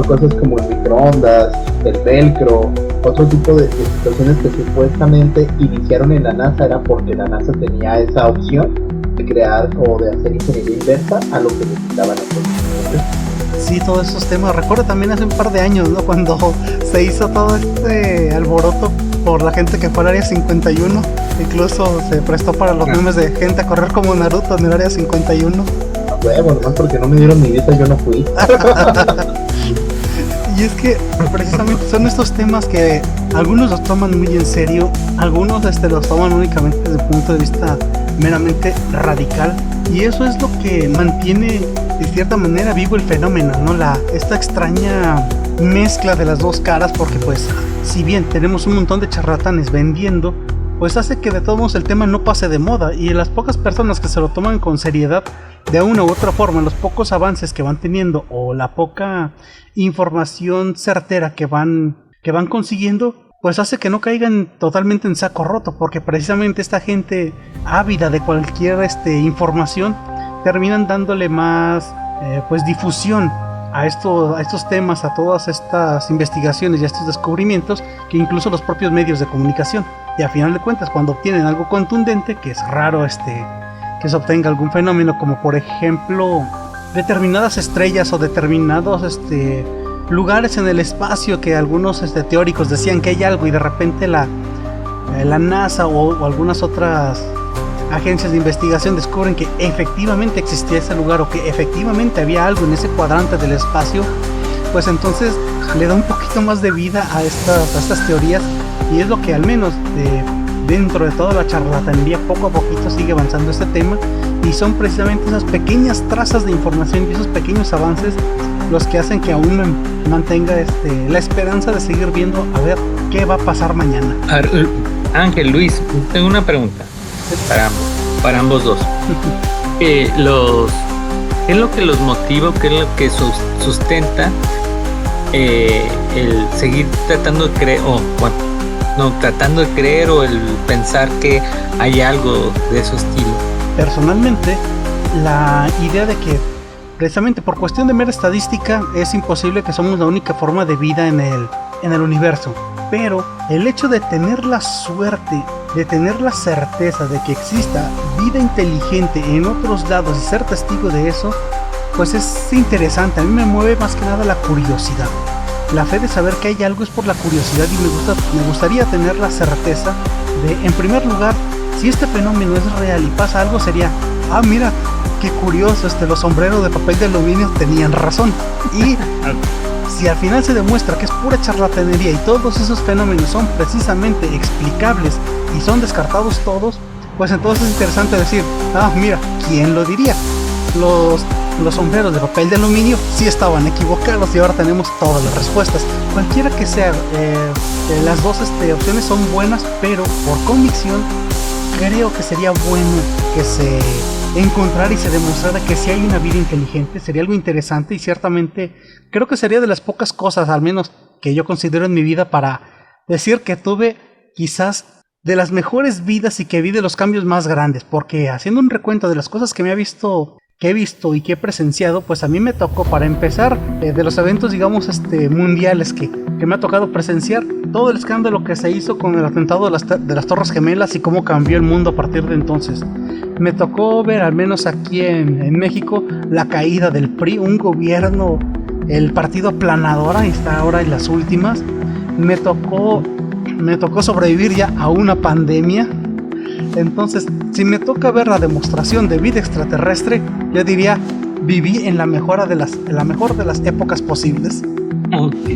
cosas como el microondas, el velcro, otro tipo de situaciones que supuestamente iniciaron en la NASA era porque la NASA tenía esa opción de crear o de hacer ingeniería inversa a lo que necesitaban los Sí, todos esos temas. Recuerdo también hace un par de años, ¿no? Cuando se hizo todo este alboroto por la gente que fue al área 51. Incluso se prestó para los memes de gente a correr como Naruto en el área 51. Huevo, nomás porque no me dieron mi visa yo no fui. Y es que precisamente son estos temas que algunos los toman muy en serio, algunos los toman únicamente desde el punto de vista meramente radical, y eso es lo que mantiene de cierta manera vivo el fenómeno, ¿no? Esta extraña mezcla de las dos caras, porque pues si bien tenemos un montón de charlatanes vendiendo, pues hace que de todos modos el tema no pase de moda, y las pocas personas que se lo toman con seriedad de una u otra forma, los pocos avances que van teniendo o la poca información certera que van consiguiendo, pues hace que no caigan totalmente en saco roto, porque precisamente esta gente ávida de cualquier información terminan dándole más pues difusión a estos temas, a todas estas investigaciones y a estos descubrimientos, que incluso los propios medios de comunicación. Y a final de cuentas, cuando obtienen algo contundente, que es raro que se obtenga algún fenómeno, como por ejemplo determinadas estrellas o determinados lugares en el espacio, que algunos teóricos decían que hay algo, y de repente la NASA o algunas otras agencias de investigación descubren que efectivamente existía ese lugar, o que efectivamente había algo en ese cuadrante del espacio, pues entonces le da un poquito más de vida a estas teorías, y es lo que al menos dentro de toda la charlatanería poco a poquito sigue avanzando este tema, y son precisamente esas pequeñas trazas de información y esos pequeños avances los que hacen que aún mantenga la esperanza de seguir viendo a ver qué va a pasar mañana. Ángel, Luis, tengo una pregunta para ambos dos. ¿Qué es lo que los motiva, qué es lo que sustenta el seguir tratando de creer, tratando de creer, o el pensar que hay algo de ese estilo? Personalmente, la idea de que precisamente por cuestión de mera estadística es imposible que somos la única forma de vida en el universo, pero el hecho de tener la suerte, de tener la certeza de que exista vida inteligente en otros lados y ser testigo de eso, pues es interesante. A mí me mueve más que nada la curiosidad. La fe de saber que hay algo es por la curiosidad, y me gustaría tener la certeza de, en primer lugar, si este fenómeno es real y pasa algo, sería, mira, qué curioso, los sombreros de papel de aluminio tenían razón. Y si al final se demuestra que es pura charlatanería y todos esos fenómenos son precisamente explicables y son descartados todos, pues entonces es interesante decir, mira, ¿quién lo diría? Los sombreros de papel de aluminio sí estaban equivocados, y ahora tenemos todas las respuestas. Cualquiera que sea, las dos opciones son buenas, pero por convicción creo que sería bueno que se encontrara y se demostrara que si hay una vida inteligente. Sería algo interesante, y ciertamente creo que sería de las pocas cosas, al menos que yo considero en mi vida, para decir que tuve quizás de las mejores vidas y que vi de los cambios más grandes, porque haciendo un recuento de las cosas que he visto y que he presenciado, pues a mí me tocó, para empezar, de los eventos, digamos, mundiales que me ha tocado presenciar, todo el escándalo que se hizo con el atentado de las Torres Gemelas y cómo cambió el mundo a partir de entonces. Me tocó ver, al menos aquí en México, la caída del PRI, un gobierno, el partido aplanador, ahí está ahora en las últimas. Me tocó sobrevivir ya a una pandemia. Entonces, si me toca ver la demostración de vida extraterrestre, yo diría, viví en la mejor de las épocas posibles. Ok,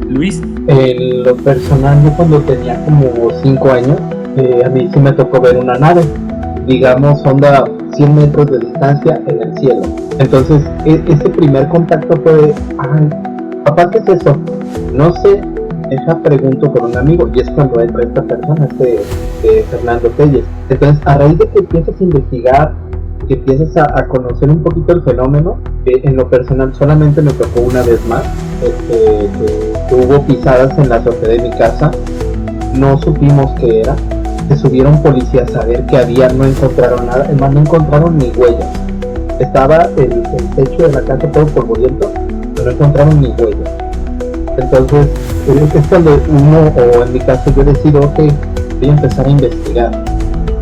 Luis. En lo personal, yo cuando tenía como 5 años, a mí sí me tocó ver una nave, digamos, onda 100 metros de distancia en el cielo. Entonces, ese primer contacto fue, papá, ¿qué es eso? No sé. Esa pregunto con un amigo, y es cuando entra esta persona, Fernando Telles. Entonces, a raíz de que empiezas a investigar, que empiezas a conocer un poquito el fenómeno, en lo personal solamente me tocó una vez más, que hubo pisadas en la azotea de mi casa, no supimos qué era, se subieron policías a ver qué había, no encontraron nada, además no encontraron ni huellas. Estaba el techo de la casa todo polvoriento, pero no encontraron ni huellas. Entonces, es cuando uno, o en mi caso yo decido, ok, voy a empezar a investigar.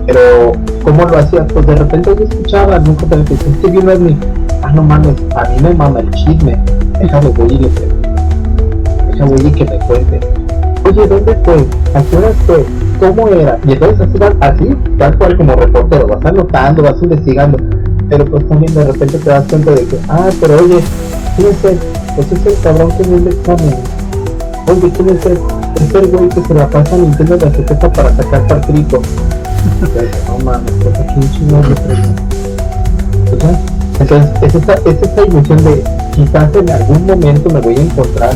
Pero, ¿cómo lo hacía? Pues de repente yo escuchaba, nunca te decía, vi un ovni. No mames, a mí me mama el chisme. Déjame voy y le pregunto. Déjame voy y que me cuente. Oye, ¿dónde fue? ¿A qué hora fue? ¿Cómo era? Y entonces así, tal cual como reportero, vas anotando, vas investigando, pero pues también de repente te das cuenta de que, pero oye, ¿quién es él? Pues es el cabrón que viene el examen. Oye, ¿quién es él? Es el güey que se la pasa a Nintendo de la para sacar partido. No mames, pues aquí un chingón de pregunta. Entonces, es esa ilusión de quizás en algún momento me voy a encontrar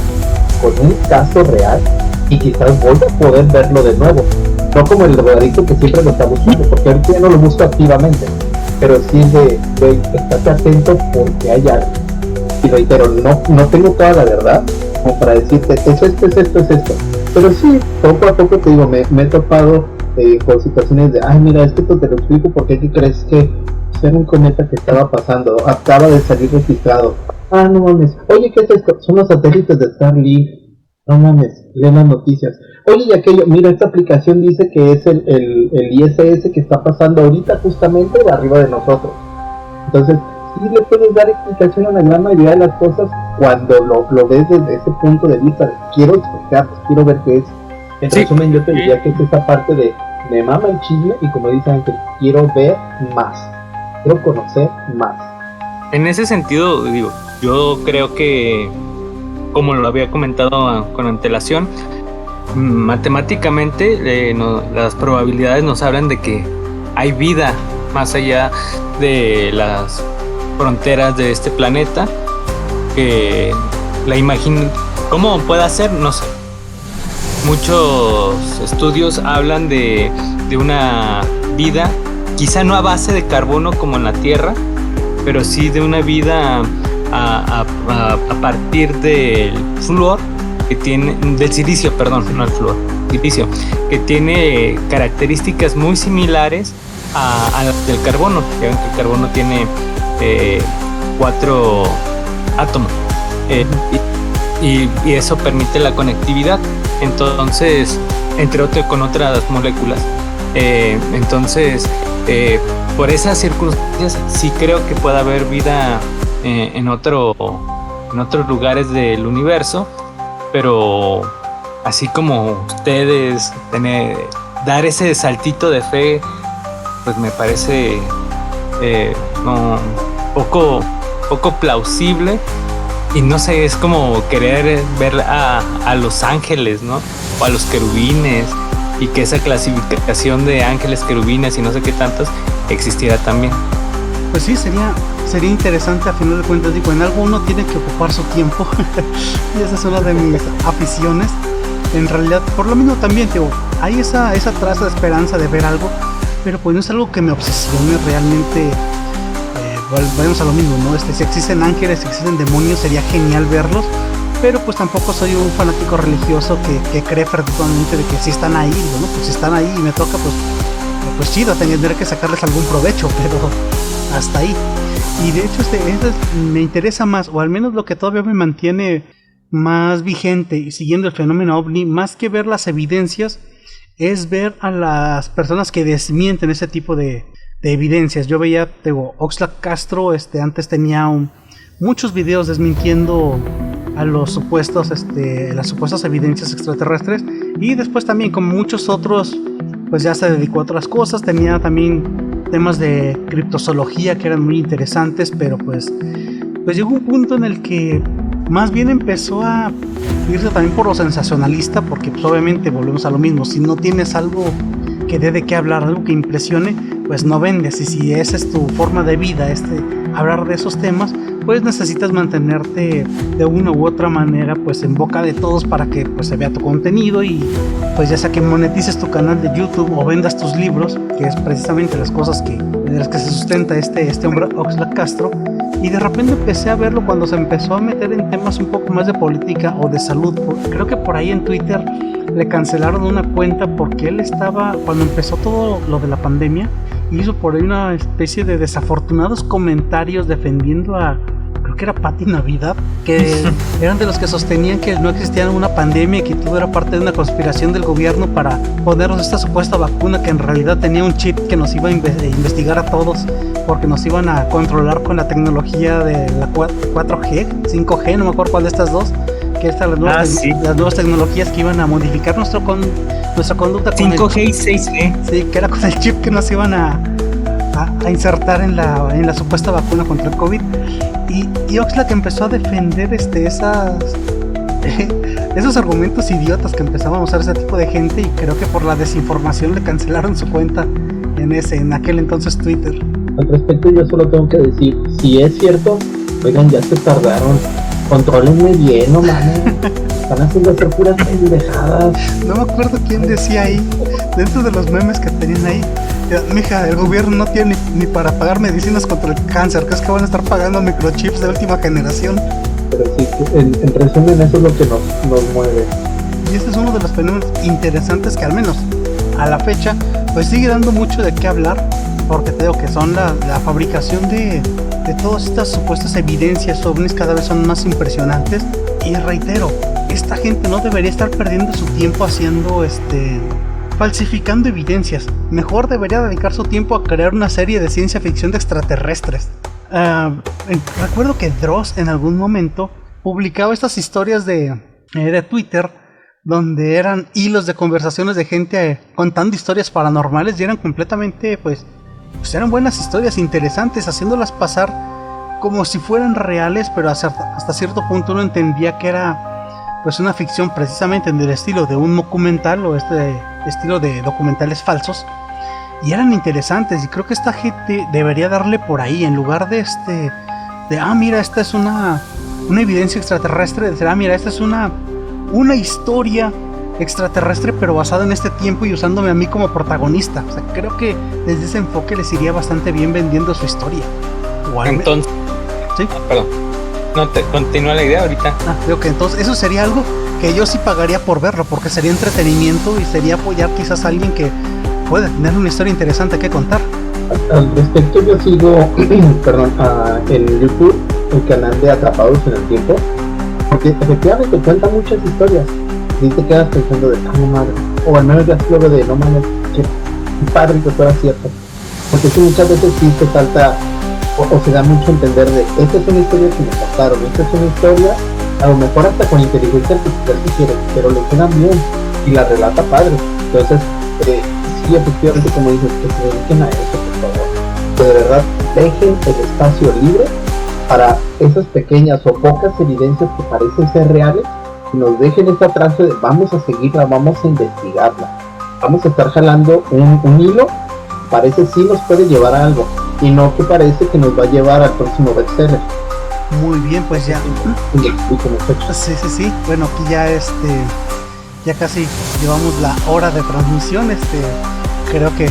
con un caso real y quizás voy a poder verlo de nuevo. No como el drogadicto que siempre lo está buscando, porque ahorita ya no lo busco activamente, pero sí es de estate atento porque hay algo. Y reitero, no tengo toda la verdad como para decirte, es esto. Pero sí, poco a poco te digo, me he topado con situaciones de, mira, esto te lo explico porque ¿qué crees que era un cometa que estaba pasando? Acaba de salir registrado. No mames. Oye, ¿qué es esto? Son los satélites de Starlink. No mames, leen las noticias. Oye, y aquello, mira, esta aplicación dice que es el ISS que está pasando ahorita justamente arriba de nosotros. Entonces, sí le puedes dar explicación a la gran mayoría de las cosas cuando lo ves desde ese punto de vista. Quiero explicar, quiero ver qué es. En resumen, yo te diría que es esa parte de me mama el chisme y como dice Ángel, quiero ver más, quiero conocer más. En ese sentido, digo, yo creo que, como lo había comentado con antelación, matemáticamente las probabilidades nos hablan de que hay vida más allá de las fronteras de este planeta, que la imagino, ¿cómo puede ser? No sé. Muchos estudios hablan de una vida, quizá no a base de carbono como en la Tierra, pero sí de una vida a partir del flúor que tiene, del silicio, perdón, no el flúor, silicio, que tiene características muy similares a las del carbono. Ya ven que el carbono tiene 4 átomos y eso permite la conectividad, entonces, entre otras con otras moléculas. Entonces, por esas circunstancias sí creo que puede haber vida en otros lugares del universo, pero así como ustedes dar ese saltito de fe, pues me parece poco plausible. Y no sé, es como querer ver a los ángeles, ¿no? O a los querubines, y que esa clasificación de ángeles, querubines y no sé qué tantos existiera también. Pues sí, sería interesante. A final de cuentas, digo, en algo uno tiene que ocupar su tiempo y esa es una de mis aficiones. En realidad, por lo mismo también, digo, hay esa traza de esperanza de ver algo, pero pues no es algo que me obsesione realmente. Vamos a lo mismo, ¿no? Si existen ángeles, si existen demonios, sería genial verlos, pero pues tampoco soy un fanático religioso que cree fervientemente de que si están ahí, ¿no? Pues si están ahí y me toca, pues chido, tendré que sacarles algún provecho, pero hasta ahí. Y de hecho me interesa más, o al menos lo que todavía me mantiene más vigente y siguiendo el fenómeno OVNI, más que ver las evidencias, es ver a las personas que desmienten ese tipo de evidencias. Yo veía, Oxlack Castro, antes tenía muchos videos desmintiendo a las supuestas evidencias extraterrestres, y después también, como muchos otros, pues ya se dedicó a otras cosas. Tenía también temas de criptozoología que eran muy interesantes, pero pues llegó un punto en el que más bien empezó a irse también por lo sensacionalista, porque pues obviamente volvemos a lo mismo, si no tienes algo que dé de qué hablar, algo que impresione, pues no vendes. Y si esa es tu forma de vida, hablar de esos temas, pues necesitas mantenerte de una u otra manera pues en boca de todos para que pues se vea tu contenido, y pues ya sea que monetices tu canal de YouTube o vendas tus libros, que es precisamente las cosas de las que se sustenta este hombre Oxlack Castro. Y de repente empecé a verlo cuando se empezó a meter en temas un poco más de política o de salud. Creo que por ahí en Twitter le cancelaron una cuenta porque él estaba, cuando empezó todo lo de la pandemia, hizo por ahí una especie de desafortunados comentarios defendiendo a que era Pati Navidad, que eran de los que sostenían que no existía una pandemia y que todo era parte de una conspiración del gobierno para ponernos esta supuesta vacuna que en realidad tenía un chip que nos iba a investigar a todos porque nos iban a controlar con la tecnología de la 4G, 5G, no me acuerdo cuál de estas dos, que estas las nuevas tecnologías que iban a modificar nuestra conducta con 5G y 6G. Sí, que era con el chip que nos iban a insertar en la supuesta vacuna contra el COVID. Y Oxlack empezó a defender esos argumentos idiotas que empezaban a usar ese tipo de gente, y creo que por la desinformación le cancelaron su cuenta en aquel entonces Twitter. Al respecto yo solo tengo que decir, si es cierto, oigan, ya se tardaron, contrólenme bien, no mames, están haciendo hacer puras pendejadas. No me acuerdo quién decía ahí, dentro de los memes que tenían ahí, mija, el gobierno no tiene ni para pagar medicinas contra el cáncer, que es que van a estar pagando microchips de última generación. Pero sí, en resumen, eso es lo que nos mueve. Y este es uno de los fenómenos interesantes que al menos a la fecha pues sigue dando mucho de qué hablar, porque te digo que son la fabricación de todas estas supuestas evidencias ovnis cada vez son más impresionantes. Y reitero, esta gente no debería estar perdiendo su tiempo haciendo falsificando evidencias. Mejor debería dedicar su tiempo a crear una serie de ciencia ficción de extraterrestres. Recuerdo que Dross en algún momento publicaba estas historias de Twitter, donde eran hilos de conversaciones de gente contando historias paranormales, y eran completamente, pues eran buenas historias interesantes, haciéndolas pasar como si fueran reales, pero hasta cierto punto uno entendía que era pues una ficción, precisamente en el estilo de un documental o estilo de documentales falsos, y eran interesantes. Y creo que esta gente debería darle por ahí, en lugar de mira, esta es una evidencia extraterrestre, mira, esta es una historia extraterrestre pero basada en este tiempo y usándome a mí como protagonista. O sea, creo que desde ese enfoque les iría bastante bien vendiendo su historia. Entonces, ¿sí? Perdón, no te continúa la idea ahorita. Creo que entonces eso sería algo que yo sí pagaría por verlo, porque sería entretenimiento y sería apoyar quizás a alguien que puede tener una historia interesante que contar. Al respecto, yo sigo en YouTube el canal de Atrapados en el Tiempo, porque efectivamente cuenta muchas historias y te quedas pensando de no madre, o al menos ya se lo veo de no mames, qué padre que fuera cierto, porque sí, muchas veces sí se salta o se da mucho a entender de esta es una historia que me contaron, esta es una historia a lo mejor hasta con inteligencia artificial si quieres, pero lo quedan bien y la relata padre. Entonces sí, efectivamente, como dices, que se dediquen a eso, por favor, que de verdad dejen el espacio libre para esas pequeñas o pocas evidencias que parecen ser reales, y nos dejen esta trance de vamos a seguirla, vamos a investigarla, vamos a estar jalando un hilo, parece sí nos puede llevar a algo, y no que parece que nos va a llevar al próximo bestseller. Muy bien, pues ya. Sí. Bueno, aquí ya casi llevamos la hora de transmisión. Creo que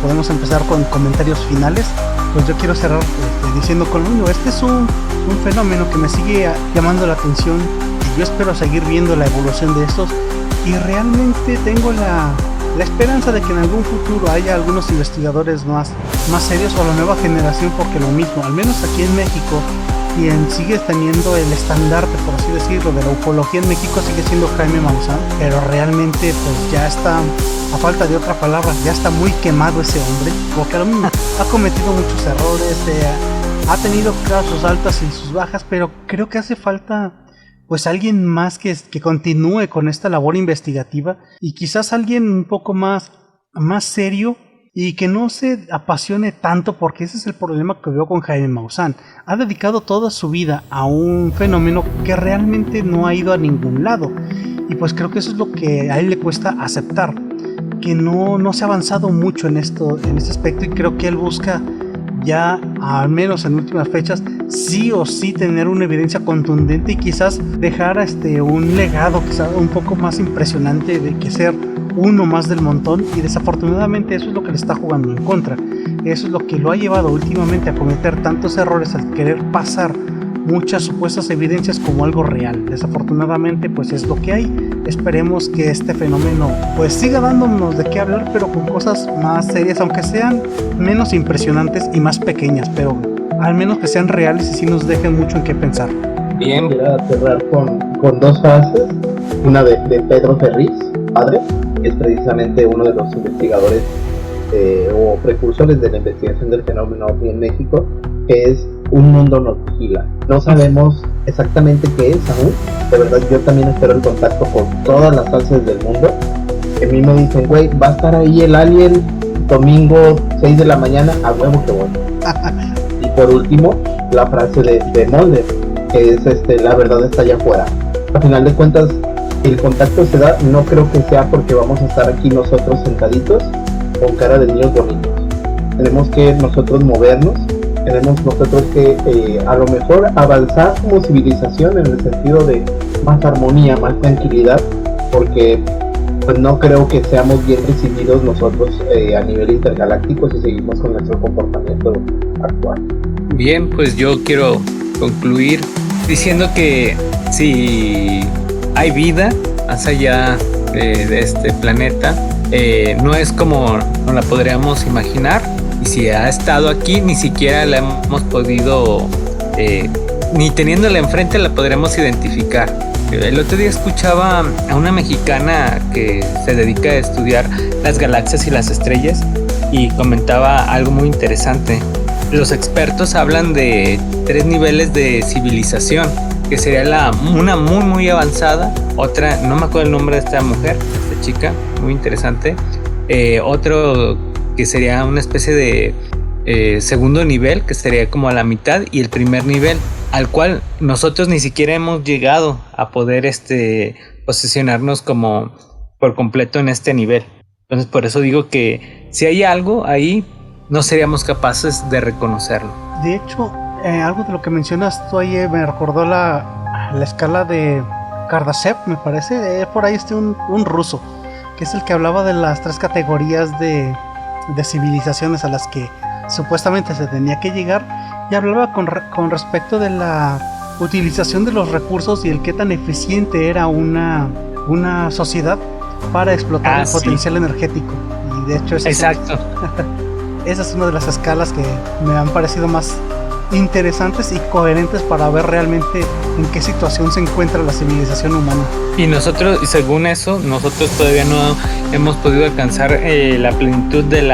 podemos empezar con comentarios finales. Pues yo quiero cerrar diciendo con lo mismo. Este es un fenómeno que me sigue llamando la atención, y yo espero seguir viendo la evolución de estos, y realmente tengo la esperanza de que en algún futuro haya algunos investigadores más serios, o la nueva generación, porque lo mismo, al menos aquí en México, quien sigue teniendo el estandarte, por así decirlo, de la ufología en México sigue siendo Jaime Maussan, pero realmente pues ya está, a falta de otra palabra, ya está muy quemado ese hombre, porque lo mismo, ha cometido muchos errores, ha tenido claro sus altas y sus bajas, pero creo que hace falta pues alguien más que continúe con esta labor investigativa, y quizás alguien un poco más serio y que no se apasione tanto, porque ese es el problema que veo con Jaime Maussan. Ha dedicado toda su vida a un fenómeno que realmente no ha ido a ningún lado, y pues creo que eso es lo que a él le cuesta aceptar, que no se ha avanzado mucho en este aspecto, y creo que él busca ya, al menos en últimas fechas, sí o sí tener una evidencia contundente y quizás dejar un legado quizás un poco más impresionante de que ser uno más del montón, y desafortunadamente eso es lo que le está jugando en contra. Eso es lo que lo ha llevado últimamente a cometer tantos errores, al querer pasar muchas supuestas evidencias como algo real. Desafortunadamente pues es lo que hay. Esperemos que este fenómeno pues siga dándonos de qué hablar, pero con cosas más serias, aunque sean menos impresionantes y más pequeñas, pero al menos que sean reales y sí nos dejen mucho en qué pensar. Bien. Quisiera cerrar con dos frases, una de Pedro Ferriz, padre, que es precisamente uno de los investigadores o precursores de la investigación del fenómeno OVNI en México, que es: un mundo nos vigila. No sabemos exactamente qué es aún. De verdad, yo también espero el contacto con todas las alces del mundo. A mí me dicen, güey, va a estar ahí el alien domingo 6 de la mañana, a huevo que voy. Y por último, la frase de Mulder, que es la verdad está allá afuera. Al final de cuentas, el contacto se da, no creo que sea porque vamos a estar aquí nosotros sentaditos con cara de niños bonitos. Tenemos que nosotros movernos, tenemos nosotros que a lo mejor avanzar como civilización en el sentido de más armonía, más tranquilidad, porque pues no creo que seamos bien recibidos nosotros a nivel intergaláctico si seguimos con nuestro comportamiento actual. Bien, pues yo quiero concluir diciendo que si hay vida más allá de este planeta, no es como nos la podríamos imaginar, y si ha estado aquí ni siquiera la hemos podido, ni teniéndola enfrente la podremos identificar. El otro día escuchaba a una mexicana que se dedica a estudiar las galaxias y las estrellas y comentaba algo muy interesante. Los expertos hablan de 3 niveles de civilización, que sería una muy muy avanzada, otra, no me acuerdo el nombre de esta mujer, esta chica, muy interesante, otro que sería una especie de segundo nivel, que sería como a la mitad, y el primer nivel, al cual nosotros ni siquiera hemos llegado a poder posicionarnos como por completo en este nivel. Entonces por eso digo que si hay algo ahí, no seríamos capaces de reconocerlo. De hecho, algo de lo que mencionas tú ahí me recordó la escala de Kardashev, me parece. Por ahí un ruso, que es el que hablaba de las 3 categorías de civilizaciones a las que supuestamente se tenía que llegar, y hablaba con respecto de la utilización de los recursos y el qué tan eficiente era una sociedad para explotar el potencial energético. Y de hecho exacto. Esa es una de las escalas que me han parecido más interesantes y coherentes para ver realmente en qué situación se encuentra la civilización humana. Y nosotros, según eso, nosotros todavía no hemos podido alcanzar la plenitud del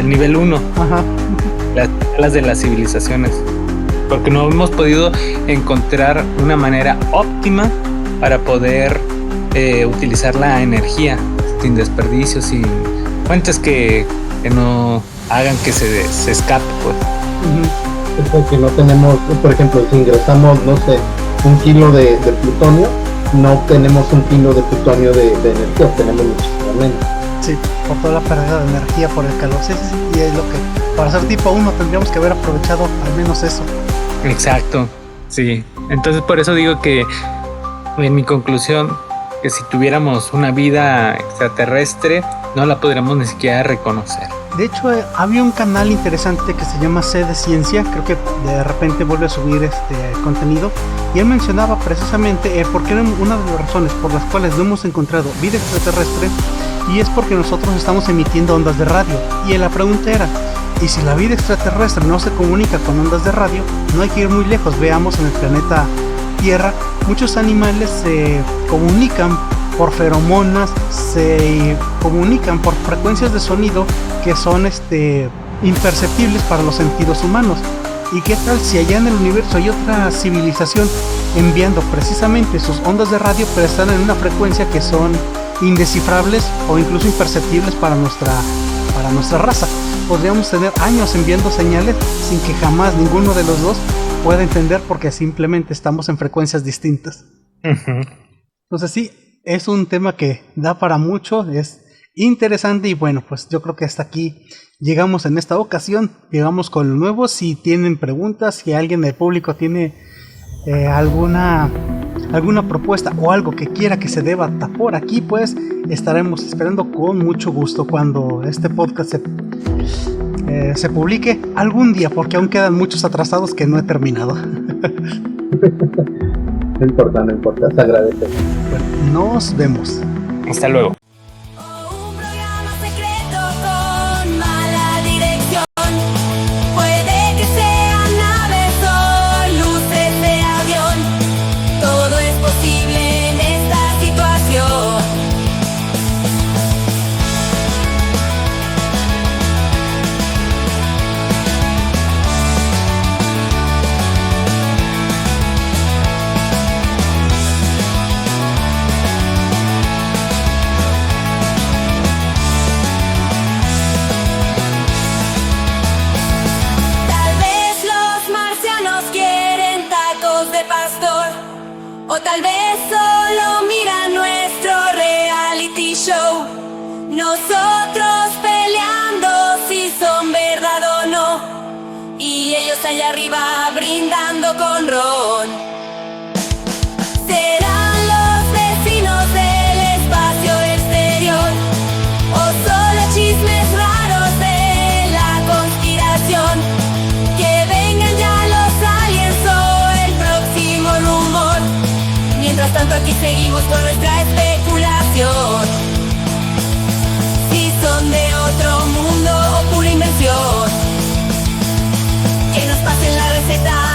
nivel 1. Ajá. Las escalas de las civilizaciones, porque no hemos podido encontrar una manera óptima para poder utilizar la energía sin desperdicio, sin fuentes que no hagan que se escape, pues. Es porque no tenemos, por ejemplo, si ingresamos, no sé, 1 kilo de plutonio, no obtenemos 1 kilo de plutonio de energía, obtenemos muchísimo menos. Sí, por toda la pérdida de energía por el calor. Sí, y es lo que para ser tipo 1 tendríamos que haber aprovechado al menos eso. Exacto, sí. Entonces por eso digo que en mi conclusión, que si tuviéramos una vida extraterrestre, no la podríamos ni siquiera reconocer. De hecho, había un canal interesante que se llama C de Ciencia, creo que de repente vuelve a subir contenido, y él mencionaba precisamente por qué una de las razones por las cuales no hemos encontrado vida extraterrestre, y es porque nosotros estamos emitiendo ondas de radio. Y la pregunta era, ¿y si la vida extraterrestre no se comunica con ondas de radio? No hay que ir muy lejos, veamos en el planeta Tierra, muchos animales se comunican por feromonas, se comunican por frecuencias de sonido que son imperceptibles para los sentidos humanos. ¿Y qué tal si allá en el universo hay otra civilización enviando precisamente sus ondas de radio, pero están en una frecuencia que son indescifrables o incluso imperceptibles para nuestra raza? Podríamos tener años enviando señales sin que jamás ninguno de los dos pueda entender, porque simplemente estamos en frecuencias distintas. Entonces sí, es un tema que da para mucho, es interesante, y bueno, pues yo creo que hasta aquí llegamos en esta ocasión. Llegamos con lo nuevo. Si tienen preguntas, si alguien del público tiene alguna propuesta o algo que quiera que se debata por aquí, pues estaremos esperando con mucho gusto cuando este podcast se publique algún día, porque aún quedan muchos atrasados que no he terminado. No importa, se agradece. Bueno, nos vemos. Hasta luego. Un programa secreto con mala dirección. Puede que sean O tal vez solo miran nuestro reality show. Nosotros peleando si son verdad o no, y ellos allá arriba brindando con ron. ¿Serán los vecinos del espacio exterior? ¿O solo chismes raros de la conspiración? Que vengan ya los aliens o el próximo rumor. Mientras tanto aquí seguimos con nuestra especulación. Si son de otro mundo o pura invención, que nos pasen la receta